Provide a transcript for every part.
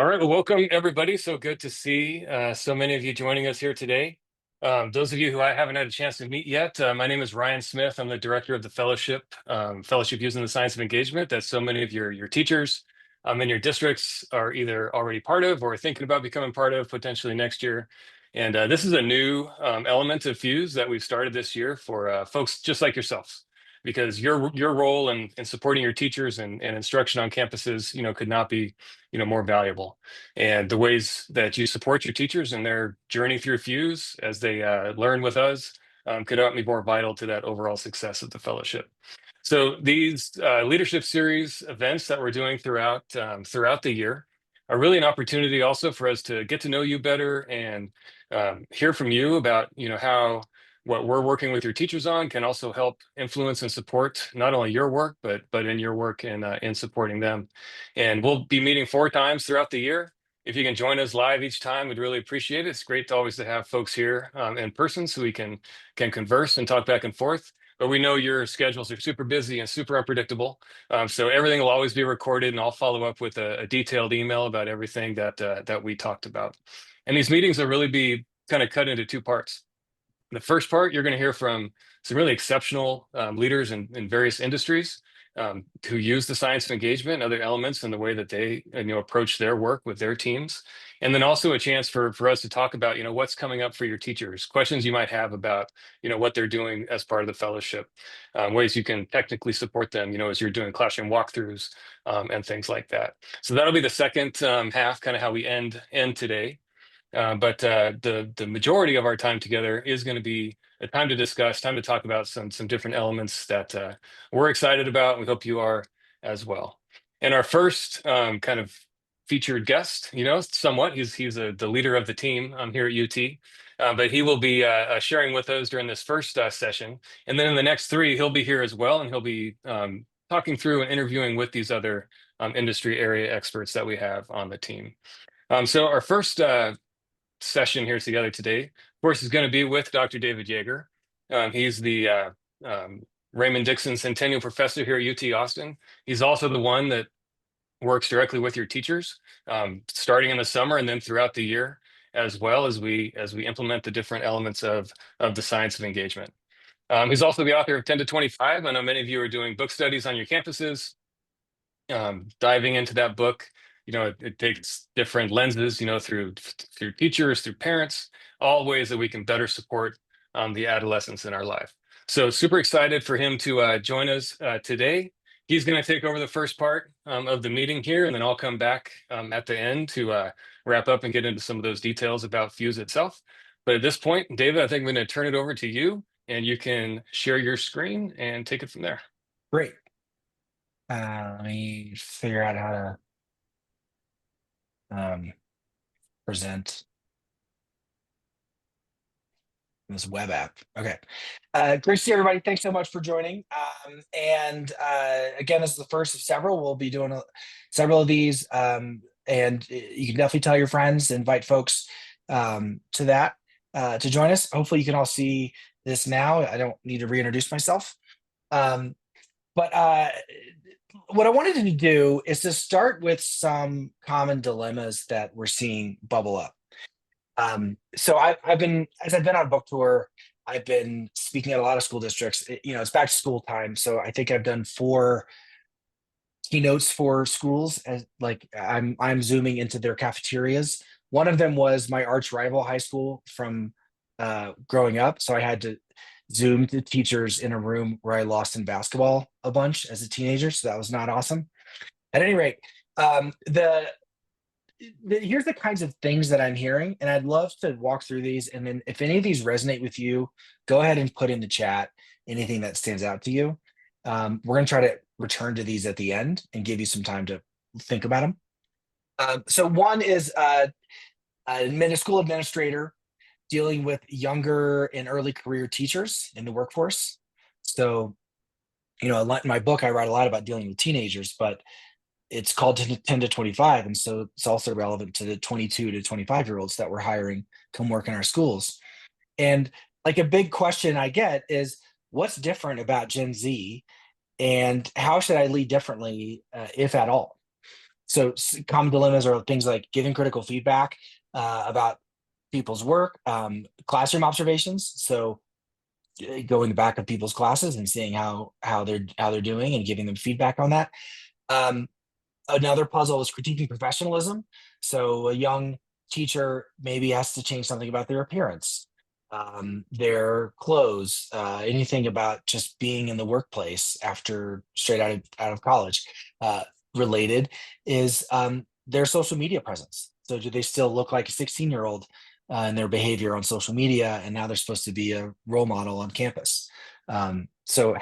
All right, well, welcome everybody. So good to see so many of you joining us here today. Those of you who I haven't had a chance to meet yet, my name is Ryan Smith. I'm the director of the fellowship using the science of engagement that so many of your teachers in your districts are either already part of or thinking about becoming part of potentially next year. And this is a new element of Fuse that we've started this year for folks just like yourselves, because your role in supporting your teachers and instruction on campuses, could not be more valuable. And the ways that you support your teachers in their journey through Fuse as they learn with us could not be more vital to that overall success of the fellowship. So these leadership series events that we're doing throughout the year are really an opportunity also for us to get to know you better and hear from you about how what we're working with your teachers on can also help influence and support not only your work but in your work in supporting them. And we'll be meeting 4 times throughout the year. If you can join us live each time, we'd really appreciate it. It's great to always to have folks here in person so we can converse and talk back and forth. But we know your schedules are super busy and super unpredictable. So everything will always be recorded, and I'll follow up with a detailed email about everything that we talked about. And these meetings will really be kind of cut into 2 parts. The first part, you're going to hear from some really exceptional leaders in various industries who use the science of engagement and other elements in the way that they approach their work with their teams. And then also a chance for us to talk about what's coming up for your teachers, questions you might have about what they're doing as part of the fellowship, ways you can technically support them as you're doing classroom walkthroughs and things like that. So that'll be the second half, kind of how we end today. But the majority of our time together is going to be a time to discuss, time to talk about some different elements that we're excited about. And we hope you are as well. And our first kind of featured guest, somewhat, he's the leader of the team here at UT. But he will be sharing with us during this first session. And then in the next 3, he'll be here as well. And he'll be talking through and interviewing with these other industry area experts that we have on the team. So our first session here together today, of course, is going to be with Dr. David Yeager. He's the Raymond Dixon Centennial Professor here at UT Austin. He's also the one that works directly with your teachers, starting in the summer and then throughout the year, as well as we implement the different elements of the science of engagement. He's also the author of 10 to 25. I know many of you are doing book studies on your campuses. Diving into that book, it takes different lenses, through teachers, through parents, all ways that we can better support the adolescents in our life. So super excited for him to join us today. He's going to take over the first part of the meeting here, and then I'll come back at the end to wrap up and get into some of those details about Fuse itself. But at this point, David, I think I'm going to turn it over to you, and you can share your screen and take it from there. Great. Let me figure out how to present this web app. Okay. Great to see everybody. Thanks so much for joining. And again, this is the first of several. We'll be doing several of these. And you can definitely tell your friends, invite folks to that, to join us. Hopefully you can all see this now. I don't need to reintroduce myself. But what I wanted to do is to start with some common dilemmas that we're seeing bubble up. So I've been on book tour, I've been speaking at a lot of school districts. It's back to school time, so I think I've done 4 keynotes for schools, as like I'm zooming into their cafeterias. One of them was my arch rival high school from growing up, so I had to Zoom to teachers in a room where I lost in basketball a bunch as a teenager, so that was not awesome. At any rate, here's the kinds of things that I'm hearing, and I'd love to walk through these. And then if any of these resonate with you, go ahead and put in the chat anything that stands out to you. We're going to try to return to these at the end and give you some time to think about them. So one is a school administrator dealing with younger and early career teachers in the workforce. So, in my book, I write a lot about dealing with teenagers, but it's called 10 to 25. And so it's also relevant to the 22 to 25-year-olds that we're hiring come work in our schools. And like a big question I get is, what's different about Gen Z and how should I lead differently, if at all? So common dilemmas are things like giving critical feedback about people's work, classroom observations. So going the back of people's classes and seeing how they're doing and giving them feedback on that. Um, Another puzzle is critiquing professionalism. So a young teacher maybe has to change something about their appearance, their clothes, anything about just being in the workplace after straight out of college. Related is their social media presence. So do they still look like a 16-year-old in their behavior on social media, and now they're supposed to be a role model on campus? So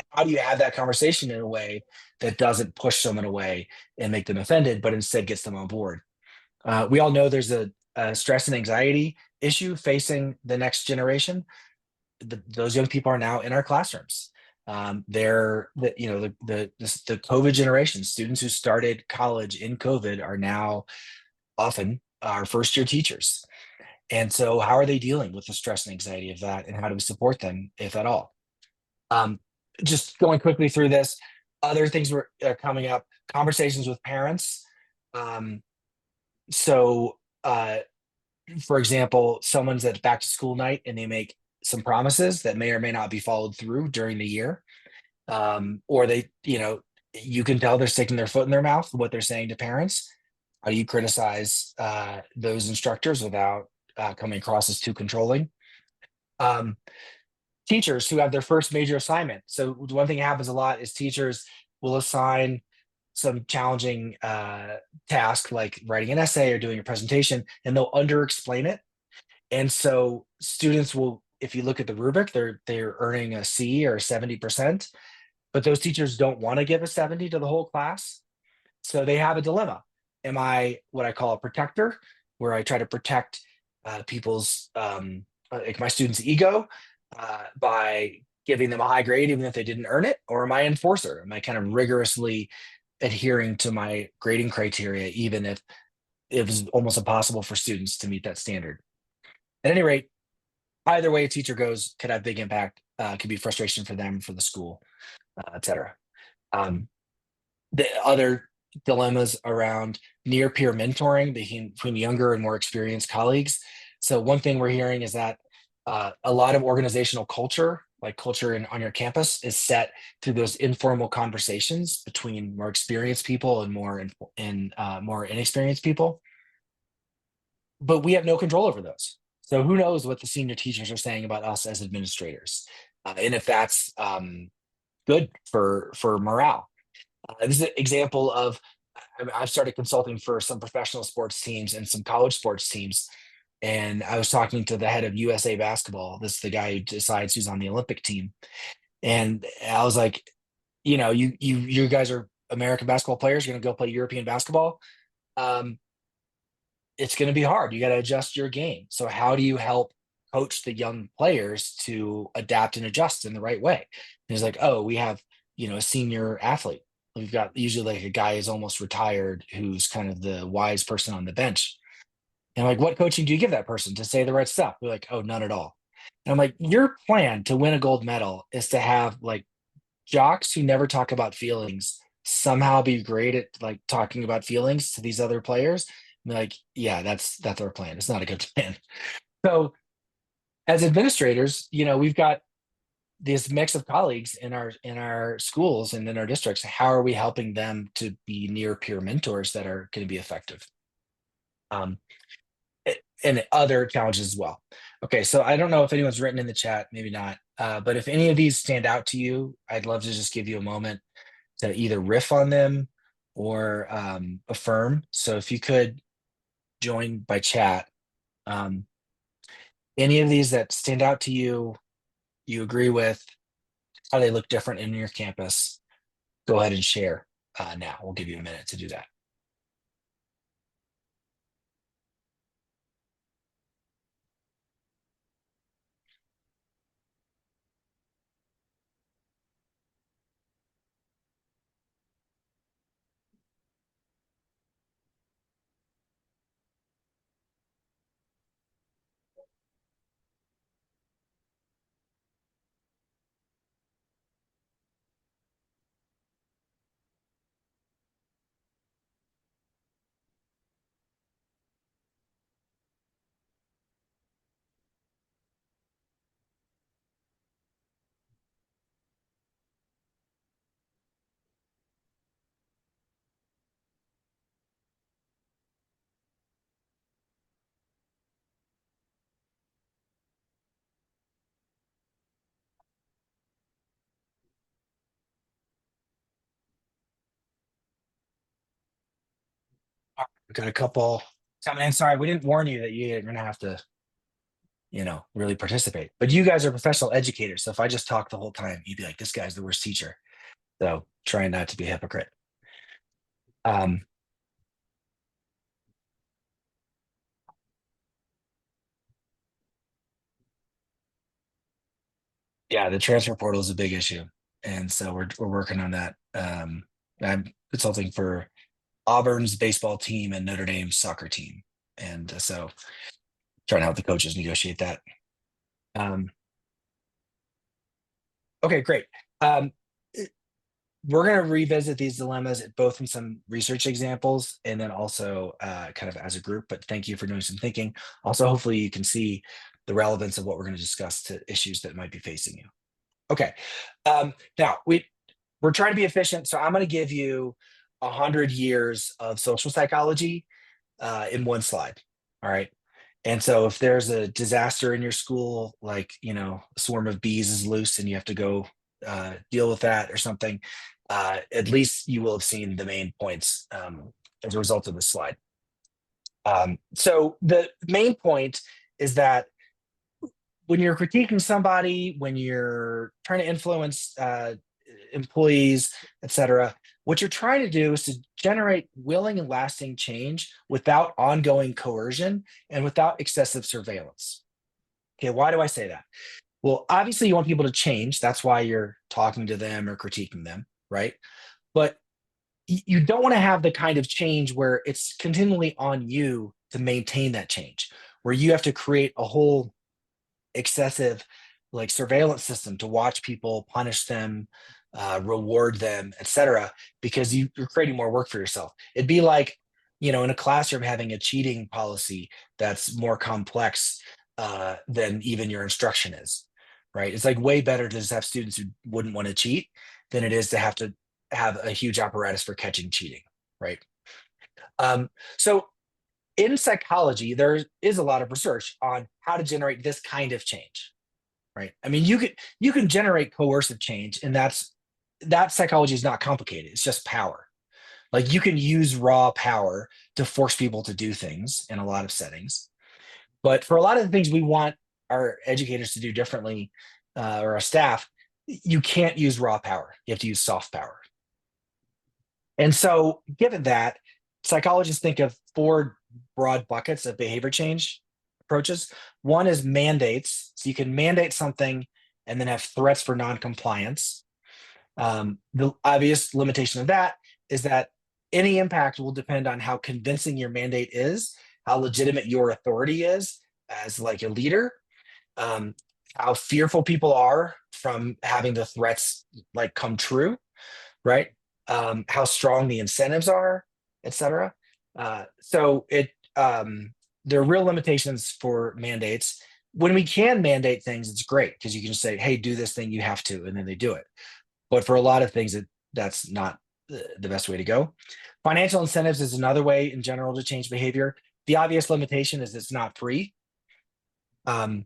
how do you have that conversation in a way that doesn't push someone away and make them offended, but instead gets them on board? We all know there's a stress and anxiety issue facing the next generation. Those young people are now in our classrooms. They're the COVID generation, students who started college in COVID are now often our first year teachers. And so, how are they dealing with the stress and anxiety of that, and how do we support them, if at all? Um, just going quickly through this, other things were coming up, conversations with parents. Um, so, for example, someone's at back to school night and they make some promises that may or may not be followed through during the year. Or you can tell they're sticking their foot in their mouth, what they're saying to parents. How do you criticize those instructors without coming across as too controlling? Um, Teachers who have their first major assignment. So one thing that happens a lot is teachers will assign some challenging task like writing an essay or doing a presentation, and they'll under explain it. And so students will, if you look at the rubric, they're earning a C or 70%, but those teachers don't want to give a 70 to the whole class. So they have a dilemma. Am I what I call a protector, where I try to protect people's like my students' ego by giving them a high grade even if they didn't earn it, or am I an enforcer? Am I kind of rigorously adhering to my grading criteria even if it was almost impossible for students to meet that standard? At any rate, either way a teacher goes could have big impact, could be frustration for them, for the school, etc. Um, the other dilemmas around near peer mentoring between younger and more experienced colleagues. So one thing we're hearing is that a lot of organizational culture, like culture on your campus, is set through those informal conversations between more experienced people and more inexperienced people. But we have no control over those. So who knows what the senior teachers are saying about us as administrators, and if that's good for morale. This is an example of I've started consulting for some professional sports teams and some college sports teams. And I was talking to the head of USA basketball. This is the guy who decides who's on the Olympic team. And I was like, you guys are American basketball players. You're going to go play European basketball. Um, it's going to be hard. You got to adjust your game. So how do you help coach the young players to adapt and adjust in the right way? And he's like, oh, we have, a senior athlete. We've got usually like a guy who's almost retired, who's kind of the wise person on the bench. And I'm like, what coaching do you give that person to say the right stuff? They're like, oh, none at all. And I'm like, your plan to win a gold medal is to have like jocks who never talk about feelings somehow be great at like talking about feelings to these other players. I'm like, yeah, that's our plan. It's not a good plan. So as administrators, we've got this mix of colleagues in our schools and in our districts. How are we helping them to be near peer mentors that are going to be effective? Um, and other challenges as well. Okay, so I don't know if anyone's written in the chat, maybe not. But if any of these stand out to you, I'd love to just give you a moment to either riff on them or affirm. So if you could join by chat, um, any of these that stand out to you, you agree with, how they look different in your campus, go ahead and share now. We'll give you a minute to do that. We got a couple coming in. Sorry, we didn't warn you that you're going to have to, really participate. But you guys are professional educators. So if I just talk the whole time, you'd be like, this guy's the worst teacher. So trying not to be a hypocrite. Um, yeah, the transfer portal is a big issue. And so we're working on that. I'm consulting for Auburn's baseball team and Notre Dame's soccer team. And so trying to help the coaches negotiate that. Um, okay, great. Um, we're going to revisit these dilemmas both in some research examples and then also kind of as a group. But thank you for doing some thinking. Also, hopefully you can see the relevance of what we're going to discuss to issues that might be facing you. Okay. Now we're trying to be efficient, so I'm going to give you 100 years of social psychology in one slide. All right. And so if there's a disaster in your school, like, a swarm of bees is loose and you have to go deal with that or something, at least you will have seen the main points as a result of this slide. So the main point is that when you're critiquing somebody, when you're trying to influence employees, etc., what you're trying to do is to generate willing and lasting change without ongoing coercion and without excessive surveillance. Okay, why do I say that? Well, obviously, you want people to change. That's why you're talking to them or critiquing them, right? But you don't want to have the kind of change where it's continually on you to maintain that change, where you have to create a whole excessive like surveillance system to watch people, punish them, reward them, etc., because you're creating more work for yourself. It'd be like, in a classroom having a cheating policy that's more complex than even your instruction is, right? It's like way better to just have students who wouldn't want to cheat than it is to have a huge apparatus for catching cheating, right? So in psychology, there is a lot of research on how to generate this kind of change, right? I mean, you can generate coercive change, and that psychology is not complicated. It's just power. Like you can use raw power to force people to do things in a lot of settings. But for a lot of the things we want our educators to do differently, or our staff, you can't use raw power. You have to use soft power. And so, given that, psychologists think of four broad buckets of behavior change approaches. One is mandates. So you can mandate something and then have threats for noncompliance. The obvious limitation of that is that any impact will depend on how convincing your mandate is, how legitimate your authority is as like a leader, um, how fearful people are from having the threats like come true, right? How strong the incentives are, etc. So there are real limitations for mandates. When we can mandate things, it's great because you can just say, "Hey, do this thing, you have to," and then they do it. But for a lot of things, that's not the best way to go. Financial incentives is another way in general to change behavior. The obvious limitation is it's not free. And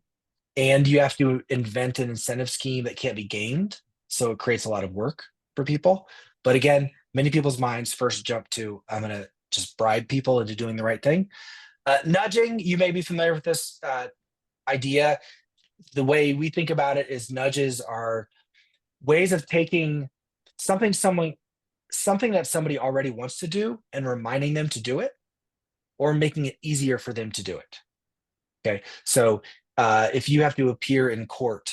you have to invent an incentive scheme that can't be gamed. So it creates a lot of work for people. But again, many people's minds first jump to, I'm going to just bribe people into doing the right thing. Nudging, you may be familiar with this idea. The way we think about it is nudges are ways of taking something that somebody already wants to do and reminding them to do it, or making it easier for them to do it. Okay. So if you have to appear in court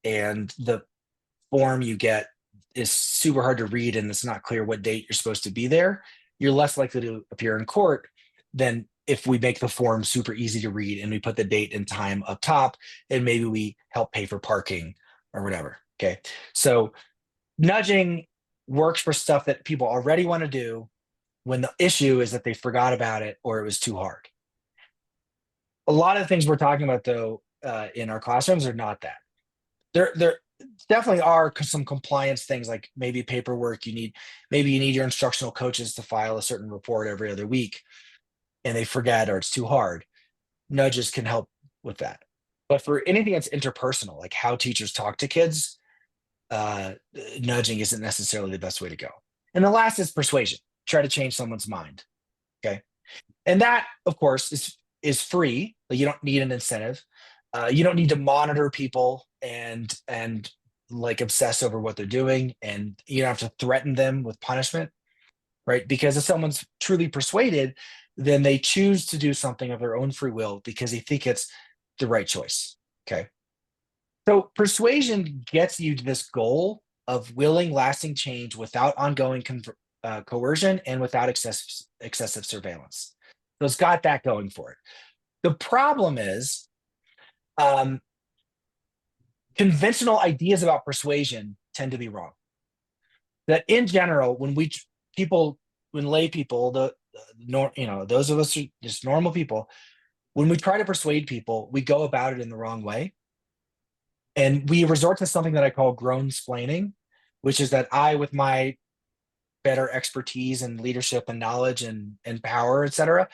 and the form you get is super hard to read and it's not clear what date you're supposed to be there, you're less likely to appear in court than if we make the form super easy to read and we put the date and time up top and maybe we help pay for parking or whatever. Okay. So nudging works for stuff that people already want to do when the issue is that they forgot about it or it was too hard. A lot of the things we're talking about, though, in our classrooms are not that. There definitely are some compliance things, like maybe paperwork. Maybe you need your instructional coaches to file a certain report every other week, and they forget or it's too hard. Nudges can help with that. But for anything that's interpersonal, like how teachers talk to kids, uh, nudging isn't necessarily the best way to go. And the last is persuasion. Try to change someone's mind. Okay. And that, of course, is free. Like, you don't need an incentive. You don't need to monitor people and like obsess over what they're doing, and you don't have to threaten them with punishment, right? Because if someone's truly persuaded, then they choose to do something of their own free will because they think it's the right choice. Okay. So persuasion gets you to this goal of willing, lasting change without ongoing coercion and without excessive surveillance. So it's got that going for it. The problem is, um, conventional ideas about persuasion tend to be wrong. That in general, people, when lay people, those of us who just normal people, when we try to persuade people, we go about it in the wrong way, and we resort to something that I call grown splaining, which is that I, with my better expertise and leadership and knowledge and power, et cetera,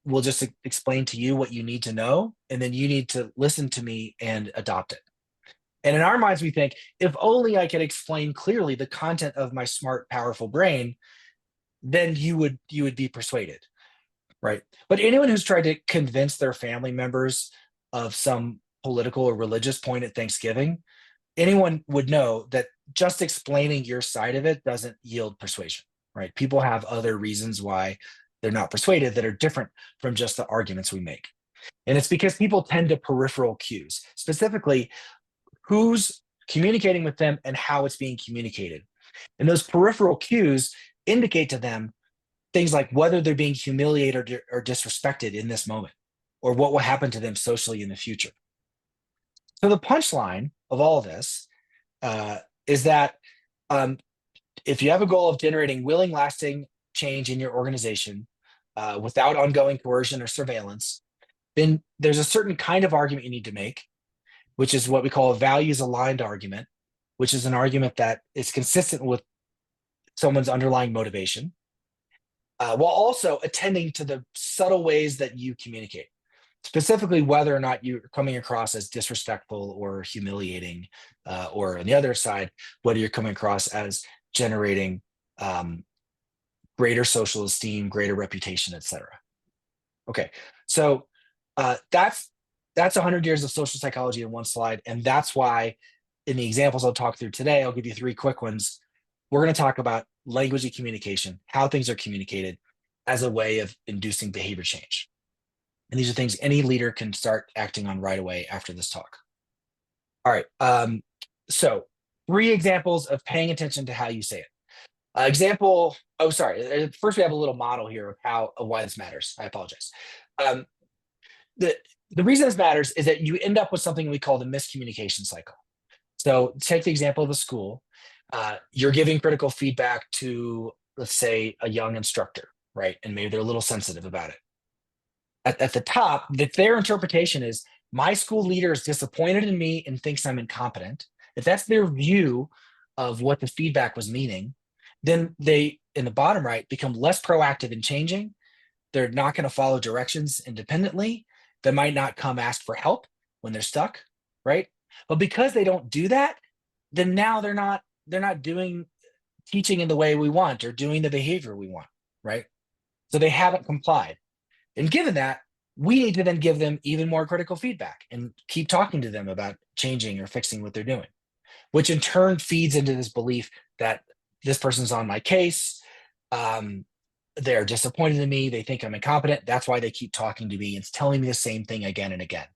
will just explain to you what you need to know, and then you need to listen to me and adopt it. And in our minds, we think, if only I could explain clearly the content of my smart, powerful brain, then you would be persuaded, right? But anyone who's tried to convince their family members of some political or religious point at Thanksgiving, anyone would know that just explaining your side of it doesn't yield persuasion, right? People have other reasons why they're not persuaded that are different from just the arguments we make. And it's because people tend to peripheral cues, specifically who's communicating with them and how it's being communicated. And those peripheral cues indicate to them things like whether they're being humiliated or disrespected in this moment, or what will happen to them socially in the future. So the punchline of all of this is that, um, if you have a goal of generating willing, lasting change in your organization without ongoing coercion or surveillance, then there's a certain kind of argument you need to make, which is what we call a values aligned argument, which is an argument that is consistent with someone's underlying motivation, while also attending to the subtle ways that you communicate, specifically whether or not you're coming across as disrespectful or humiliating, or on the other side, whether you're coming across as generating um, greater social esteem, greater reputation, etc. Okay, so that's 100 years of social psychology in one slide, and that's why in the examples I'll talk through today, I'll give you three quick ones. We're going to talk about language and communication, how things are communicated as a way of inducing behavior change. And these are things any leader can start acting on right away after this talk. All right. So, three examples of paying attention to how you say it. Example. Oh, sorry. First, we have a little model here of why this matters. I apologize. Um, the the reason this matters is that you end up with something we call the miscommunication cycle. So, take the example of a school. You're giving critical feedback to, let's say, a young instructor, right? And maybe they're a little sensitive about it. At the top, that their interpretation is, my school leader is disappointed in me and thinks I'm incompetent. If that's their view of what the feedback was meaning, then they, in the bottom right, become less proactive in changing. They're not going to follow directions independently. They might not come ask for help when they're stuck, right? But because they don't do that, then now they're not doing teaching in the way we want or doing the behavior we want, right? So they haven't complied. And given that, we need to then give them even more critical feedback and keep talking to them about changing or fixing what they're doing, which in turn feeds into this belief that this person's on my case. They're disappointed in me. They think I'm incompetent. That's why they keep talking to me and telling me the same thing again and again.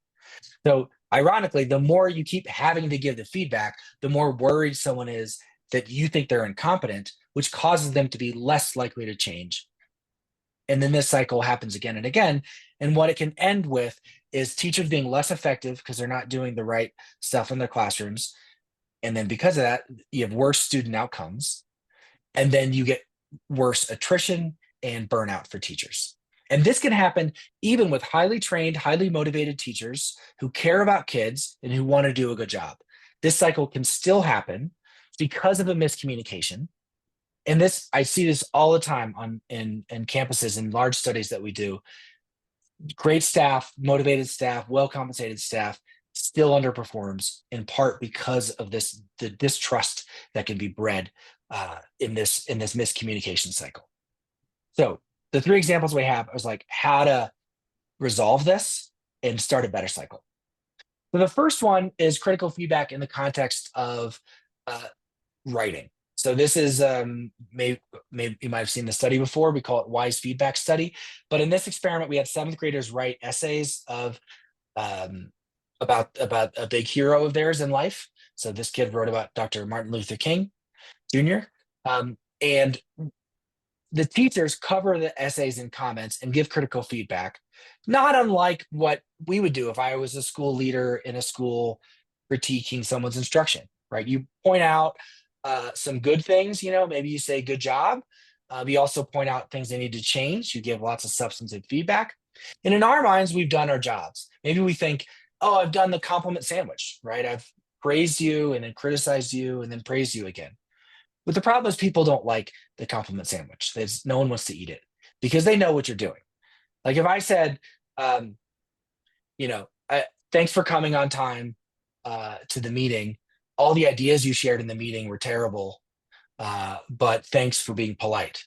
So, ironically, the more you keep having to give the feedback, the more worried someone is that you think they're incompetent, which causes them to be less likely to change. And then this cycle happens again and again. And what it can end with is teachers being less effective because they're not doing the right stuff in their classrooms. And then because of that, you have worse student outcomes. And then you get worse attrition and burnout for teachers. And this can happen even with highly trained, highly motivated teachers who care about kids and who want to do a good job. This cycle can still happen because of a miscommunication. And this, I see this all the time in campuses and large studies that we do. Great staff, motivated staff, well compensated staff still underperforms, in part because of the distrust that can be bred in this miscommunication cycle. So the three examples we have is like how to resolve this and start a better cycle. So the first one is critical feedback in the context of uh, writing. So this is maybe you might have seen the study before. We call it wise feedback study. But in this experiment, we had seventh graders write essays of um, about a big hero of theirs in life. So this kid wrote about Dr. Martin Luther King Jr. And the teachers cover the essays and comments and give critical feedback, not unlike what we would do if I was a school leader in a school critiquing someone's instruction, right? You point out some good things, maybe you say good job. You also point out things they need to change. You give lots of substantive feedback. And in our minds, we've done our jobs. Maybe we think, oh, I've done the compliment sandwich, right? I've praised you and then criticized you and then praised you again. But the problem is people don't like the compliment sandwich. No one wants to eat it because they know what you're doing. Like if I said, um, thanks for coming on time to the meeting. All the ideas you shared in the meeting were terrible, but thanks for being polite.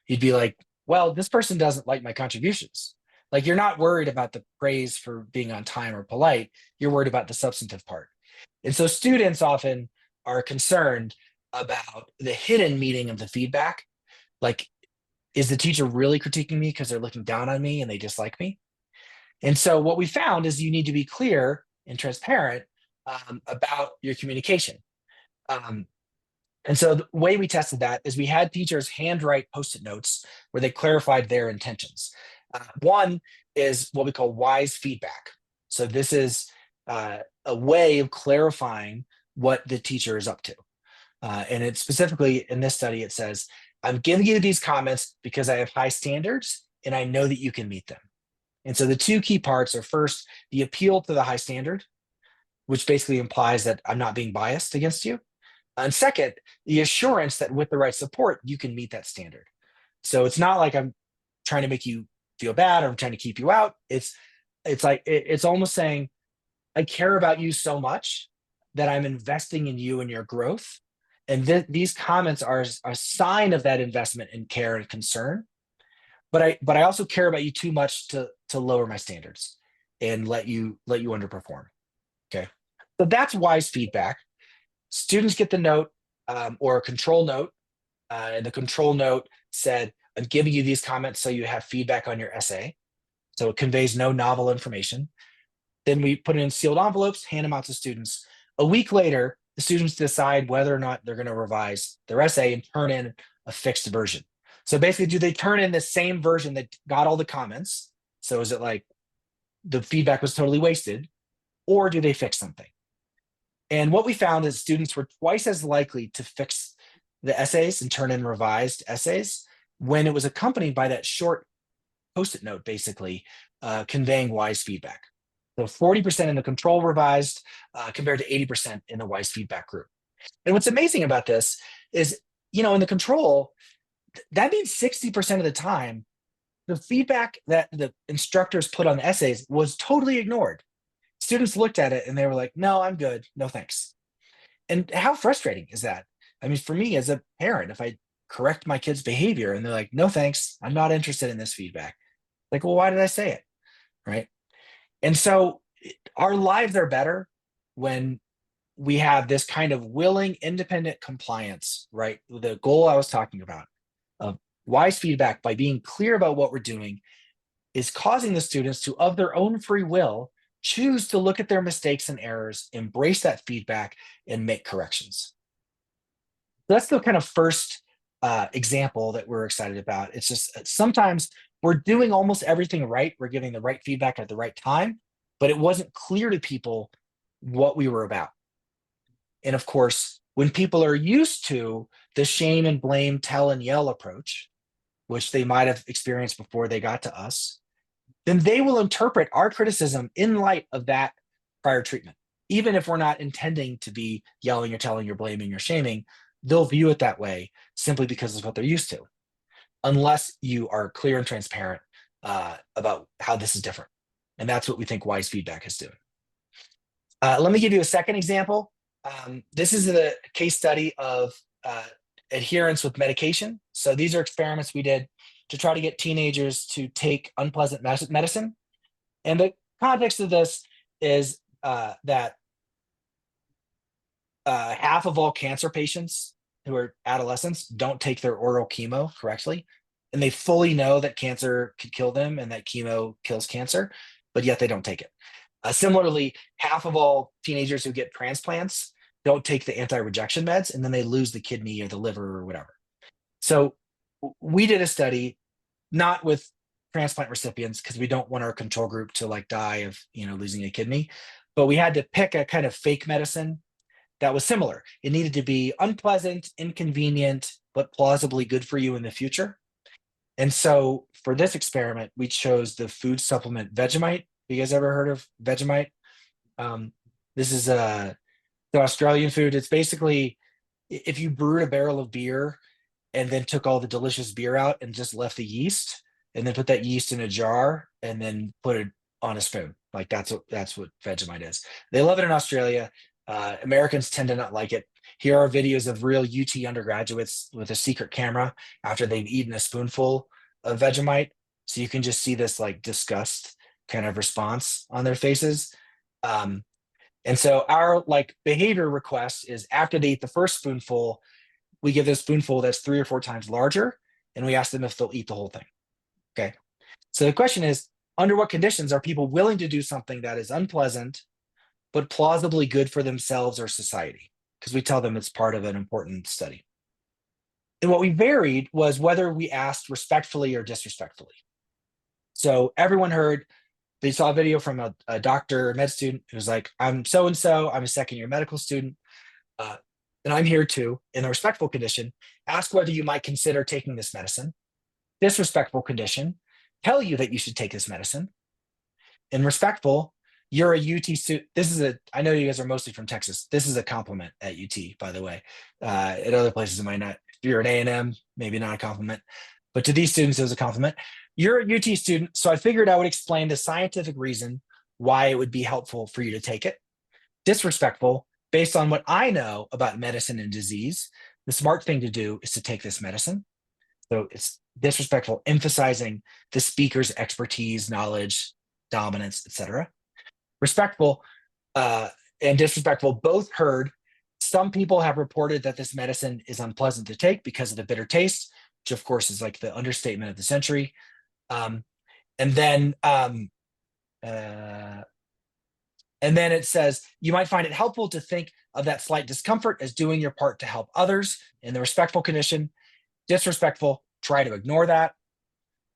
You'd be like, well, this person doesn't like my contributions. Like you're not worried about the praise for being on time or polite. You're worried about the substantive part. And so students often are concerned about the hidden meaning of the feedback. Like, is the teacher really critiquing me because they're looking down on me and they dislike me? And so what we found is you need to be clear and transparent about your communication. Um, and so the way we tested that is we had teachers handwrite post-it notes where they clarified their intentions. One is what we call wise feedback. So this is a way of clarifying what the teacher is up to. And it specifically in this study, it says, I'm giving you these comments because I have high standards and I know that you can meet them. And so the two key parts are first, the appeal to the high standard, which basically implies that I'm not being biased against you. And second, the assurance that with the right support, you can meet that standard. So it's not like I'm trying to make you feel bad or I'm trying to keep you out. It's almost saying, I care about you so much that I'm investing in you and your growth. And these comments are a sign of that investment in care and concern. But I also care about you too much to lower my standards and let you underperform. Okay. So that's wise feedback. Students get the note or a control note, and the control note said, I'm giving you these comments so you have feedback on your essay. So it conveys no novel information. Then we put it in sealed envelopes, hand them out to students. A week later, the students decide whether or not they're going to revise their essay and turn in a fixed version. So basically, do they turn in the same version that got all the comments? So is it like the feedback was totally wasted, or do they fix something? And what we found is students were twice as likely to fix the essays and turn in revised essays when it was accompanied by that short post-it note, basically conveying wise feedback. So 40% in the control revised compared to 80% in the wise feedback group. And what's amazing about this is, in the control, that means 60% of the time, the feedback that the instructors put on the essays was totally ignored. Students looked at it and they were like, no, I'm good. No, thanks. And how frustrating is that? I mean, for me as a parent, if I correct my kid's behavior and they're like, no, thanks, I'm not interested in this feedback. Like, well, why did I say it? Right. And so our lives are better when we have this kind of willing, independent compliance, right? The goal I was talking about of wise feedback by being clear about what we're doing is causing the students to, of their own free will, choose to look at their mistakes and errors, embrace that feedback, and make corrections. So that's the kind of first example that we're excited about. It's just sometimes we're doing almost everything right. We're giving the right feedback at the right time, but it wasn't clear to people what we were about. And of course, when people are used to the shame and blame, tell and yell approach, which they might have experienced before they got to us, then they will interpret our criticism in light of that prior treatment. Even if we're not intending to be yelling or telling or blaming or shaming, they'll view it that way simply because of what they're used to, unless you are clear and transparent about how this is different. And that's what we think wise feedback is doing. Let me give you a second example. This is a case study of adherence with medication. So these are experiments we did to try to get teenagers to take unpleasant medicine. And the context of this is that half of all cancer patients who are adolescents don't take their oral chemo correctly. And they fully know that cancer could kill them and that chemo kills cancer, but yet they don't take it. Similarly, half of all teenagers who get transplants don't take the anti-rejection meds, and then they lose the kidney or the liver or whatever. So we did a study, not with transplant recipients, because we don't want our control group to like die of losing a kidney, but we had to pick a kind of fake medicine that was similar. It needed to be unpleasant, inconvenient, but plausibly good for you in the future. And so for this experiment, we chose the food supplement Vegemite. You guys ever heard of Vegemite? This is the Australian food. It's basically if you brewed a barrel of beer and then took all the delicious beer out and just left the yeast, and then put that yeast in a jar and then put it on a spoon. Like that's what Vegemite is. They love it in Australia. Americans tend to not like it. Here are videos of real UT undergraduates with a secret camera after they've eaten a spoonful of Vegemite. So you can just see this like disgust kind of response on their faces. And so our like behavior request is after they eat the first spoonful, we give them a spoonful that's 3 or 4 times larger, and we ask them if they'll eat the whole thing. Okay. So the question is, under what conditions are people willing to do something that is unpleasant, but plausibly good for themselves or society? Because we tell them it's part of an important study. And what we varied was whether we asked respectfully or disrespectfully. So everyone heard, they saw a video from a doctor, a med student who's like, I'm so-and-so, I'm a second-year medical student, and I'm here to, in a respectful condition, ask whether you might consider taking this medicine. Disrespectful condition, tell you that you should take this medicine. In respectful, you're a UT student. I know you guys are mostly from Texas. This is a compliment at UT, by the way. At other places, it might not. If you're at A&M, maybe not a compliment. But to these students, it was a compliment. You're a UT student, so I figured I would explain the scientific reason why it would be helpful for you to take it. Disrespectful, based on what I know about medicine and disease, the smart thing to do is to take this medicine. So it's disrespectful, emphasizing the speaker's expertise, knowledge, dominance, etc. Respectful and disrespectful both heard. Some people have reported that this medicine is unpleasant to take because of the bitter taste, which of course is like the understatement of the century. And then it says, you might find it helpful to think of that slight discomfort as doing your part to help others in the respectful condition. Disrespectful, try to ignore that,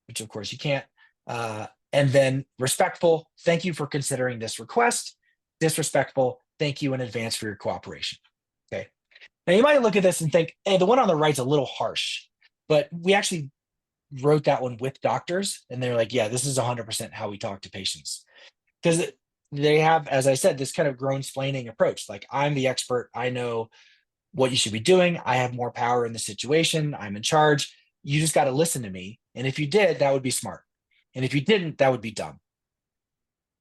which of course you can't. And then respectful, thank you for considering this request. Disrespectful, thank you in advance for your cooperation. Okay. Now you might look at this and think, hey, the one on the right's a little harsh, but we actually wrote that one with doctors, and they're like, yeah, this is 100% how we talk to patients. Because they have, as I said, this kind of grown-splaining approach. Like, I'm the expert. I know what you should be doing. I have more power in the situation. I'm in charge. You just got to listen to me. And if you did, that would be smart. And if you didn't, that would be dumb.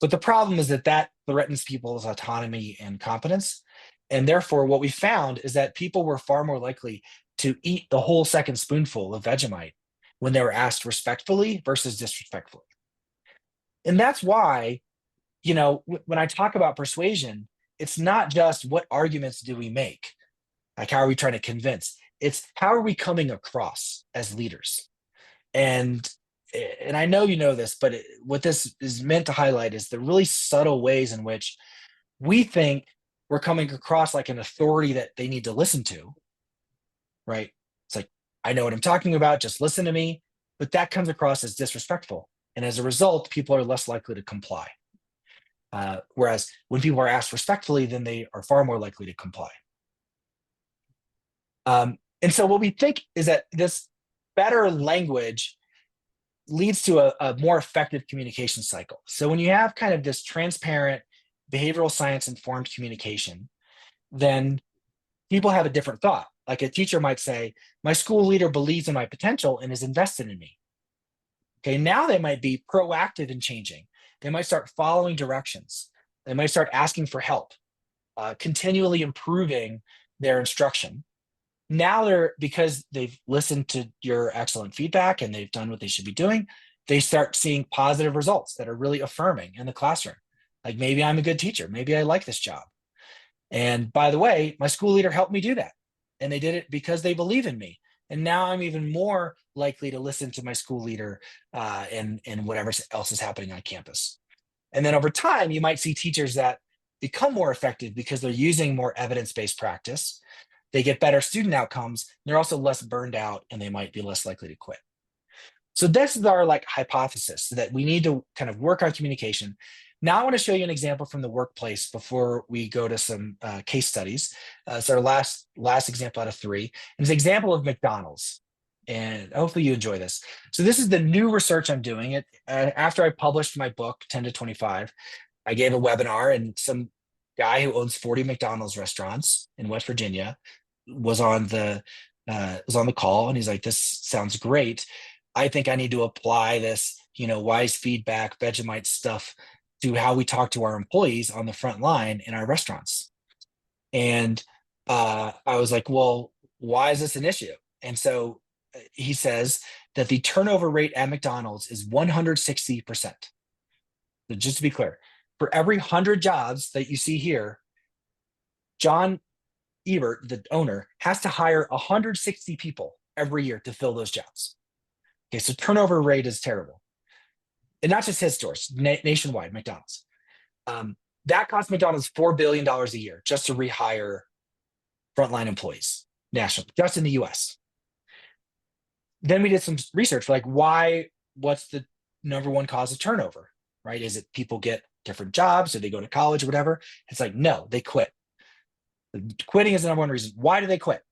But the problem is that threatens people's autonomy and competence. And therefore, what we found is that people were far more likely to eat the whole second spoonful of Vegemite when they were asked respectfully versus disrespectfully. And that's why, when I talk about persuasion, it's not just what arguments do we make, like how are we trying to convince? It's how are we coming across as leaders? And I know you know this, but what this is meant to highlight is the really subtle ways in which we think we're coming across like an authority that they need to listen to, right? It's like, I know what I'm talking about, just listen to me. But that comes across as disrespectful. And as a result, people are less likely to comply. Whereas when people are asked respectfully, then they are far more likely to comply. And so what we think is that this better language leads to a more effective communication cycle. So when you have kind of this transparent, behavioral science informed communication, then people have a different thought. Like a teacher might say, my school leader believes in my potential and is invested in me. Okay, now they might be proactive in changing. They might start following directions. They might start asking for help, continually improving their instruction. Now because they've listened to your excellent feedback and they've done what they should be doing, they start seeing positive results that are really affirming in the classroom. Like maybe I'm a good teacher, maybe I like this job. And by the way, my school leader helped me do that. And they did it because they believe in me. And now I'm even more likely to listen to my school leader and whatever else is happening on campus. And then over time, you might see teachers that become more effective because they're using more evidence-based practice. They get better student outcomes. They're also less burned out and they might be less likely to quit. So this is our like hypothesis that we need to kind of work on communication. Now I want to show you an example from the workplace before we go to some case studies. It's our last example out of three. And it's an example of McDonald's. And hopefully you enjoy this. So this is the new research I'm doing. It after I published my book, 10 to 25, I gave a webinar and some guy who owns 40 McDonald's restaurants in West Virginia was on the call, and he's like, "This sounds great. I think I need to apply this, wise feedback, Vegemite stuff to how we talk to our employees on the front line in our restaurants." And I was like, "Well, why is this an issue?" And so he says that the turnover rate at McDonald's is 160%. So just to be clear, for every 100 jobs that you see here, John Ebert, the owner, has to hire 160 people every year to fill those jobs. Okay, so turnover rate is terrible. And not just his stores, nationwide, McDonald's. That costs McDonald's $4 billion a year just to rehire frontline employees nationally, just in the US. Then we did some research for what's the number one cause of turnover, right? Is it people get different jobs or they go to college or whatever? It's like, no, they quit. Quitting is the number one reason. Why do they quit?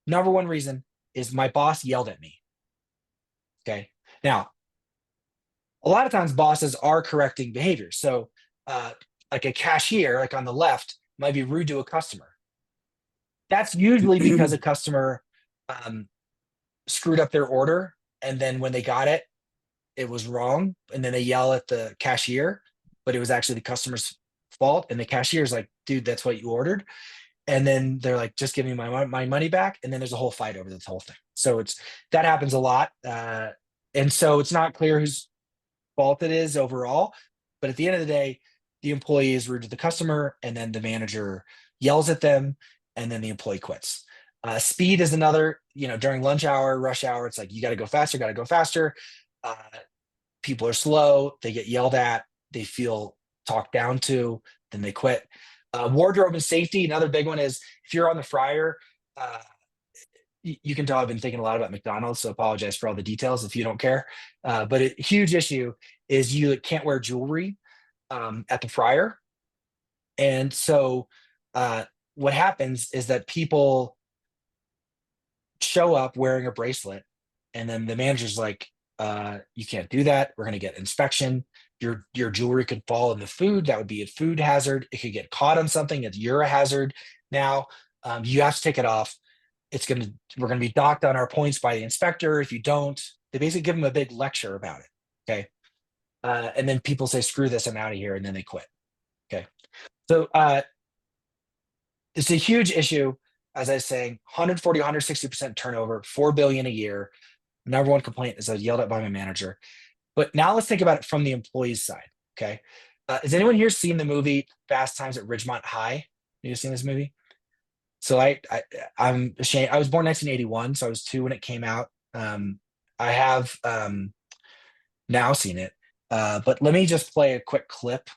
Number one reason is my boss yelled at me. Okay. Now, a lot of times bosses are correcting behavior. So like a cashier, like on the left, might be rude to a customer. That's usually because a customer screwed up their order. And then when they got it, it was wrong. And then they yell at the cashier, but it was actually the customer's fault. And the cashier's like, "Dude, that's what you ordered." And then they're like, "Just give me my money back." And then there's a whole fight over this whole thing. So that happens a lot. And so it's not clear whose fault it is overall. But at the end of the day, the employee is rude to the customer, and then the manager yells at them, and then the employee quits. Speed is another, during lunch hour, rush hour, it's like, you got to go faster, got to go faster. People are slow, they get yelled at, they feel talked down to, then they quit. Wardrobe and safety, another big one is if you're on the fryer, you can tell I've been thinking a lot about McDonald's, so apologize for all the details if you don't care. But a huge issue is you can't wear jewelry at the fryer. And so what happens is that people show up wearing a bracelet, and then the manager's like, "You can't do that. We're going to get inspection. Your jewelry could fall in the food. That would be a food hazard. It could get caught on something. You're a hazard now. You have to take it off. We're going to be docked on our points by the inspector if you don't." They basically give them a big lecture about it. Okay. And then people say, "Screw this, I'm out of here," and then they quit. Okay. So it's a huge issue. As I was saying, 140, 160% turnover, 4 billion a year. Number one complaint is I was yelled at by my manager. But now let's think about it from the employee's side. Okay. Has anyone here seen the movie Fast Times at Ridgemont High? You seen this movie? So I'm ashamed. I was born 1981, so I was 2 when it came out. I have now seen it. But let me just play a quick clip.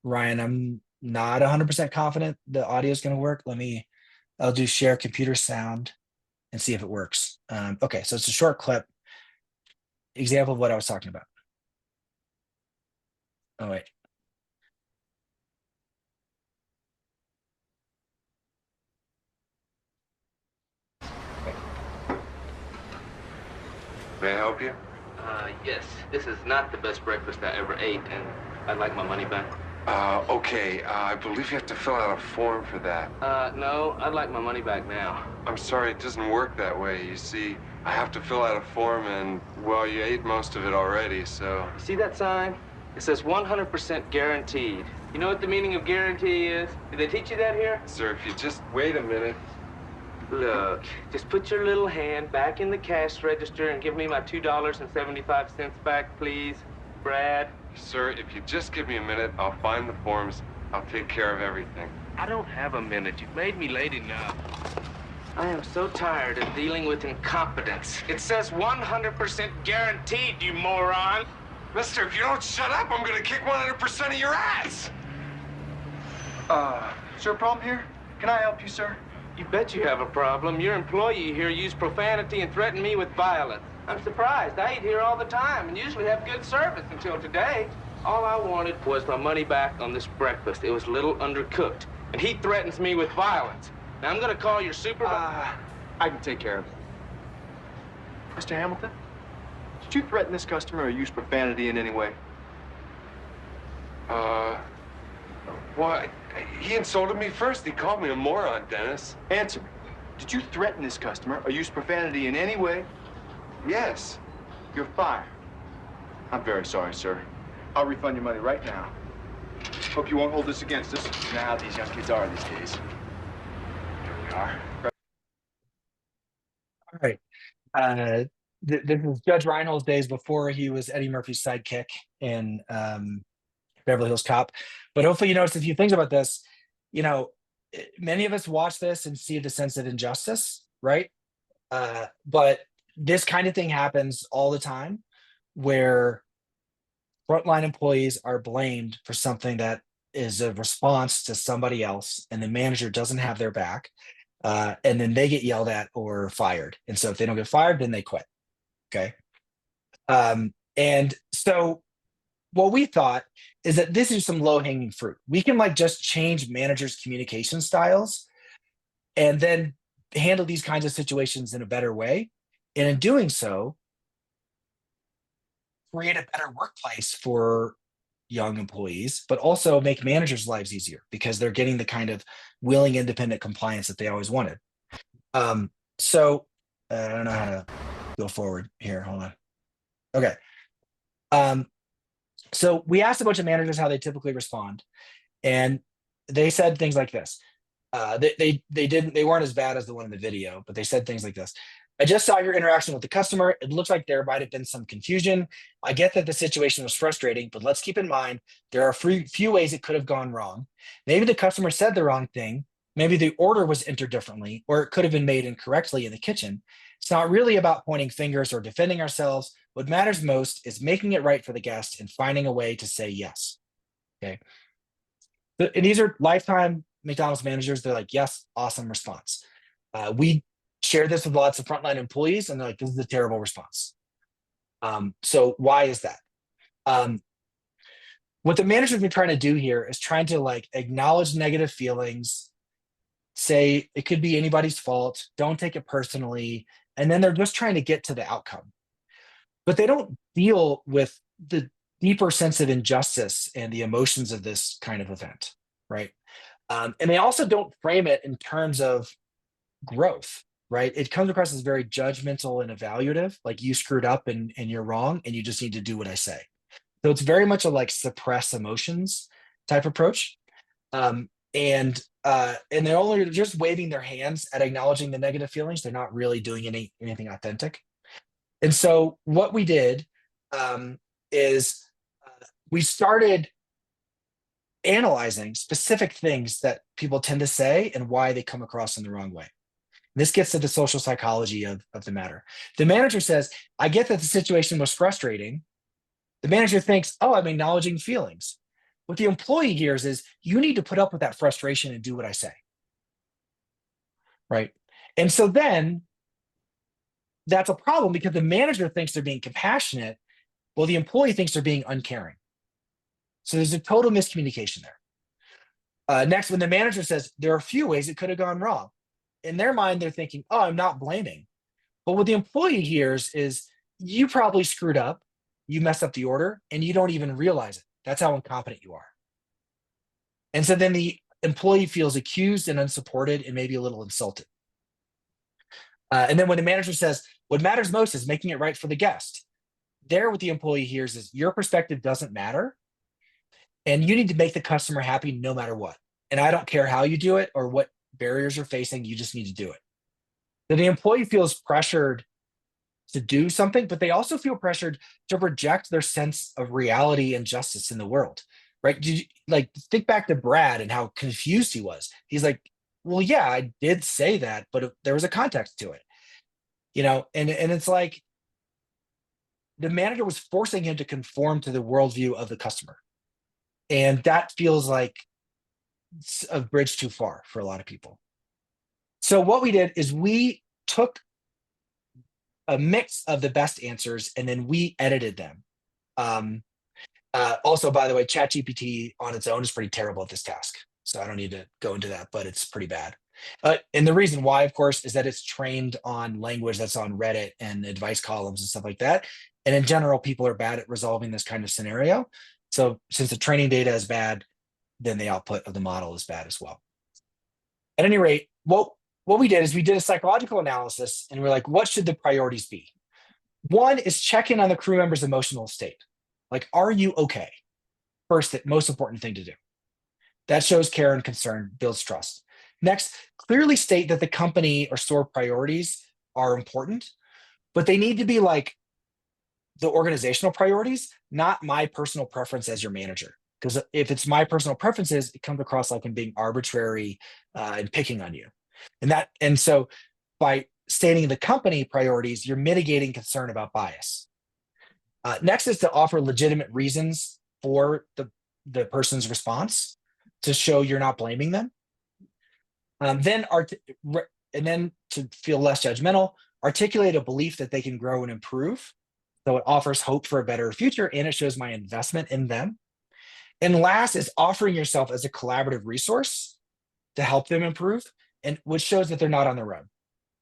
Ryan, I'm not 100% confident the audio is going to work. I'll do share computer sound and see if it works. Okay, so it's a short clip. Example of what I was talking about. Oh, wait. May I help you? Yes. This is not the best breakfast I ever ate, and I'd like my money back. Okay. I believe you have to fill out a form for that. No, I'd like my money back now. I'm sorry, it doesn't work that way. You see, I have to fill out a form and, well, you ate most of it already, so... You see that sign? It says 100% guaranteed. You know what the meaning of guarantee is? Did they teach you that here? Sir, if you just wait a minute... Look, just put your little hand back in the cash register and give me my $2.75 back, please, Brad. Sir, if you just give me a minute, I'll find the forms. I'll take care of everything. I don't have a minute. You've made me late enough. I am so tired of dealing with incompetence. It says 100% guaranteed, you moron. Mister, if you don't shut up, I'm gonna kick 100% of your ass! Is there a problem here? Can I help you, sir? You bet you have a problem. Your employee here used profanity and threatened me with violence. I'm surprised. I eat here all the time and usually have good service until today. All I wanted was my money back on this breakfast. It was a little undercooked. And he threatens me with violence. Now I'm gonna call your supervisor. I can take care of it. Mr. Hamilton, did you threaten this customer or use profanity in any way? What? He insulted me first. He called me a moron, Dennis. Answer me. Did you threaten this customer or use profanity in any way? Yes. You're fired. I'm very sorry, sir. I'll refund your money right now. Hope you won't hold this against us. You know how these young kids are these days. Here we are. All right. This is Judge Reinhold's days before he was Eddie Murphy's sidekick in Beverly Hills Cop. But hopefully you noticed a few things about this. You know, many of us watch this and see the sense of injustice, right? But this kind of thing happens all the time where frontline employees are blamed for something that is a response to somebody else, and the manager doesn't have their back, and then they get yelled at or fired. And so if they don't get fired, then they quit. Okay. And so what we thought is that this is some low-hanging fruit. We can like just change managers' communication styles and then handle these kinds of situations in a better way. And in doing so, create a better workplace for young employees, but also make managers' lives easier because they're getting the kind of willing, independent compliance that they always wanted. So I don't know how to go forward here. Hold on. Okay. So we asked a bunch of managers how they typically respond, and they said things like this. They weren't as bad as the one in the video, but they said things like this. I just saw your interaction with the customer. It looks like there might have been some confusion. I get that the situation was frustrating, but let's keep in mind there are a few ways it could have gone wrong. Maybe the customer said the wrong thing. Maybe the order was entered differently, or it could have been made incorrectly in the kitchen. It's not really about pointing fingers or defending ourselves. What matters most is making it right for the guest and finding a way to say yes. Okay. And these are lifetime McDonald's managers. They're like, yes, awesome response. We share this with lots of frontline employees, and they're like, this is a terrible response. So why is that? What the manager's been trying to do here is trying to like acknowledge negative feelings, say it could be anybody's fault, don't take it personally, and then they're just trying to get to the outcome. But they don't deal with the deeper sense of injustice and the emotions of this kind of event, right? And they also don't frame it in terms of growth, right? It comes across as very judgmental and evaluative, like you screwed up and you're wrong and you just need to do what I say. So it's very much a like suppress emotions type approach. And they're only just waving their hands at acknowledging the negative feelings. They're not really doing anything authentic. And so what we did is we started analyzing specific things that people tend to say and why they come across in the wrong way. This gets to the social psychology of the matter. The manager says, I get that the situation was frustrating. The manager thinks, oh, I'm acknowledging feelings. What the employee hears is, you need to put up with that frustration and do what I say. Right? And so then that's a problem because the manager thinks they're being compassionate, while the employee thinks they're being uncaring. So there's a total miscommunication there. Next, when the manager says, there are a few ways it could have gone wrong. In their mind, they're thinking, oh, I'm not blaming. But what the employee hears is, you probably screwed up, you messed up the order, and you don't even realize it. That's how incompetent you are. And so then the employee feels accused and unsupported and maybe a little insulted. And then when the manager says, what matters most is making it right for the guest. There, what the employee hears is, your perspective doesn't matter, and you need to make the customer happy no matter what. And I don't care how you do it or what barriers you're facing, you just need to do it. That the employee feels pressured to do something, but they also feel pressured to project their sense of reality and justice in the world, right? Like, think back to Brad and how confused he was. He's like, well, yeah, I did say that, but there was a context to it, and it's like the manager was forcing him to conform to the worldview of the customer. And that feels like it's a bridge too far for a lot of people. So what we did is we took a mix of the best answers and then we edited them. Also, by the way, ChatGPT on its own is pretty terrible at this task. So I don't need to go into that, but it's pretty bad. And the reason why, of course, is that it's trained on language that's on Reddit and advice columns and stuff like that. And in general, people are bad at resolving this kind of scenario. So since the training data is bad, then the output of the model is bad as well. At any rate, what we did is we did a psychological analysis and we're like, what should the priorities be? One is check in on the crew member's emotional state. Like, are you okay? First, most important thing to do. That shows care and concern, builds trust. Next, clearly state that the company or store priorities are important, but they need to be like the organizational priorities, not my personal preference as your manager. Because if it's my personal preferences, it comes across like I'm being arbitrary and picking on you. And so by stating the company priorities, you're mitigating concern about bias. Next is to offer legitimate reasons for the person's response to show you're not blaming them. And then to feel less judgmental, articulate a belief that they can grow and improve. So it offers hope for a better future and it shows my investment in them. And last is offering yourself as a collaborative resource to help them improve, and which shows that they're not on their own,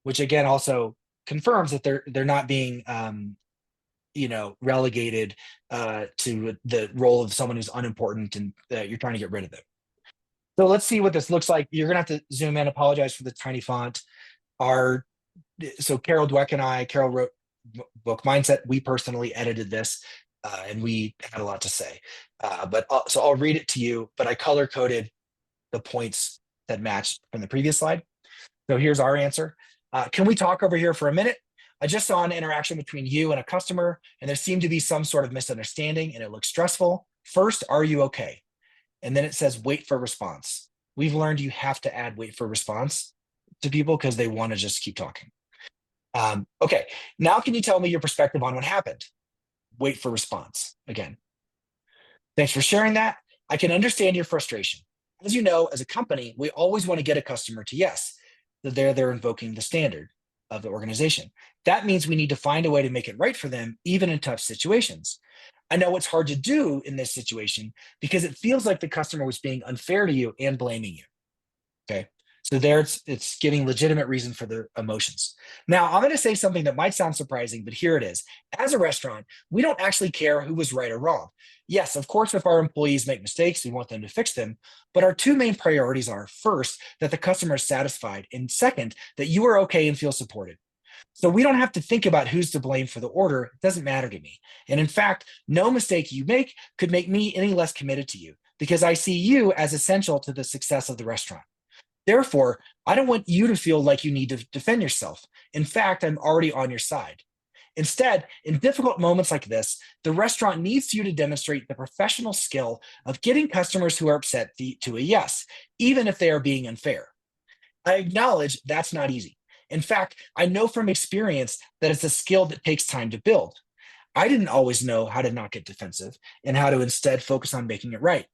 which again also confirms that they're not being relegated to the role of someone who's unimportant and you're trying to get rid of them. So let's see what this looks like. You're gonna have to zoom in. Apologize for the tiny font. So Carol Dweck and Carol wrote Book Mindset. We personally edited this and we had a lot to say. So I'll read it to you, but I color coded the points that matched from the previous slide. So here's our answer. Can we talk over here for a minute? I just saw an interaction between you and a customer, and there seemed to be some sort of misunderstanding, and it looks stressful. First, are you okay? And then it says, wait for response. We've learned you have to add wait for response to people because they want to just keep talking. Okay, now can you tell me your perspective on what happened? Wait for response again. Thanks for sharing that. I can understand your frustration. As you know, as a company, we always want to get a customer to yes, that they're invoking the standard of the organization. That means we need to find a way to make it right for them, even in tough situations. I know it's hard to do in this situation because it feels like the customer was being unfair to you and blaming you. Okay, so there it's giving legitimate reason for the emotions. Now, I'm going to say something that might sound surprising, but here it is. As a restaurant, we don't actually care who was right or wrong. Yes, of course, if our employees make mistakes, we want them to fix them. But our two main priorities are, first, that the customer is satisfied, and second, that you are okay and feel supported. So we don't have to think about who's to blame for the order. It doesn't matter to me. And in fact, no mistake you make could make me any less committed to you because I see you as essential to the success of the restaurant. Therefore, I don't want you to feel like you need to defend yourself. In fact, I'm already on your side. Instead, in difficult moments like this, the restaurant needs you to demonstrate the professional skill of getting customers who are upset to a yes, even if they are being unfair. I acknowledge that's not easy. In fact, I know from experience that it's a skill that takes time to build. I didn't always know how to not get defensive and how to instead focus on making it right.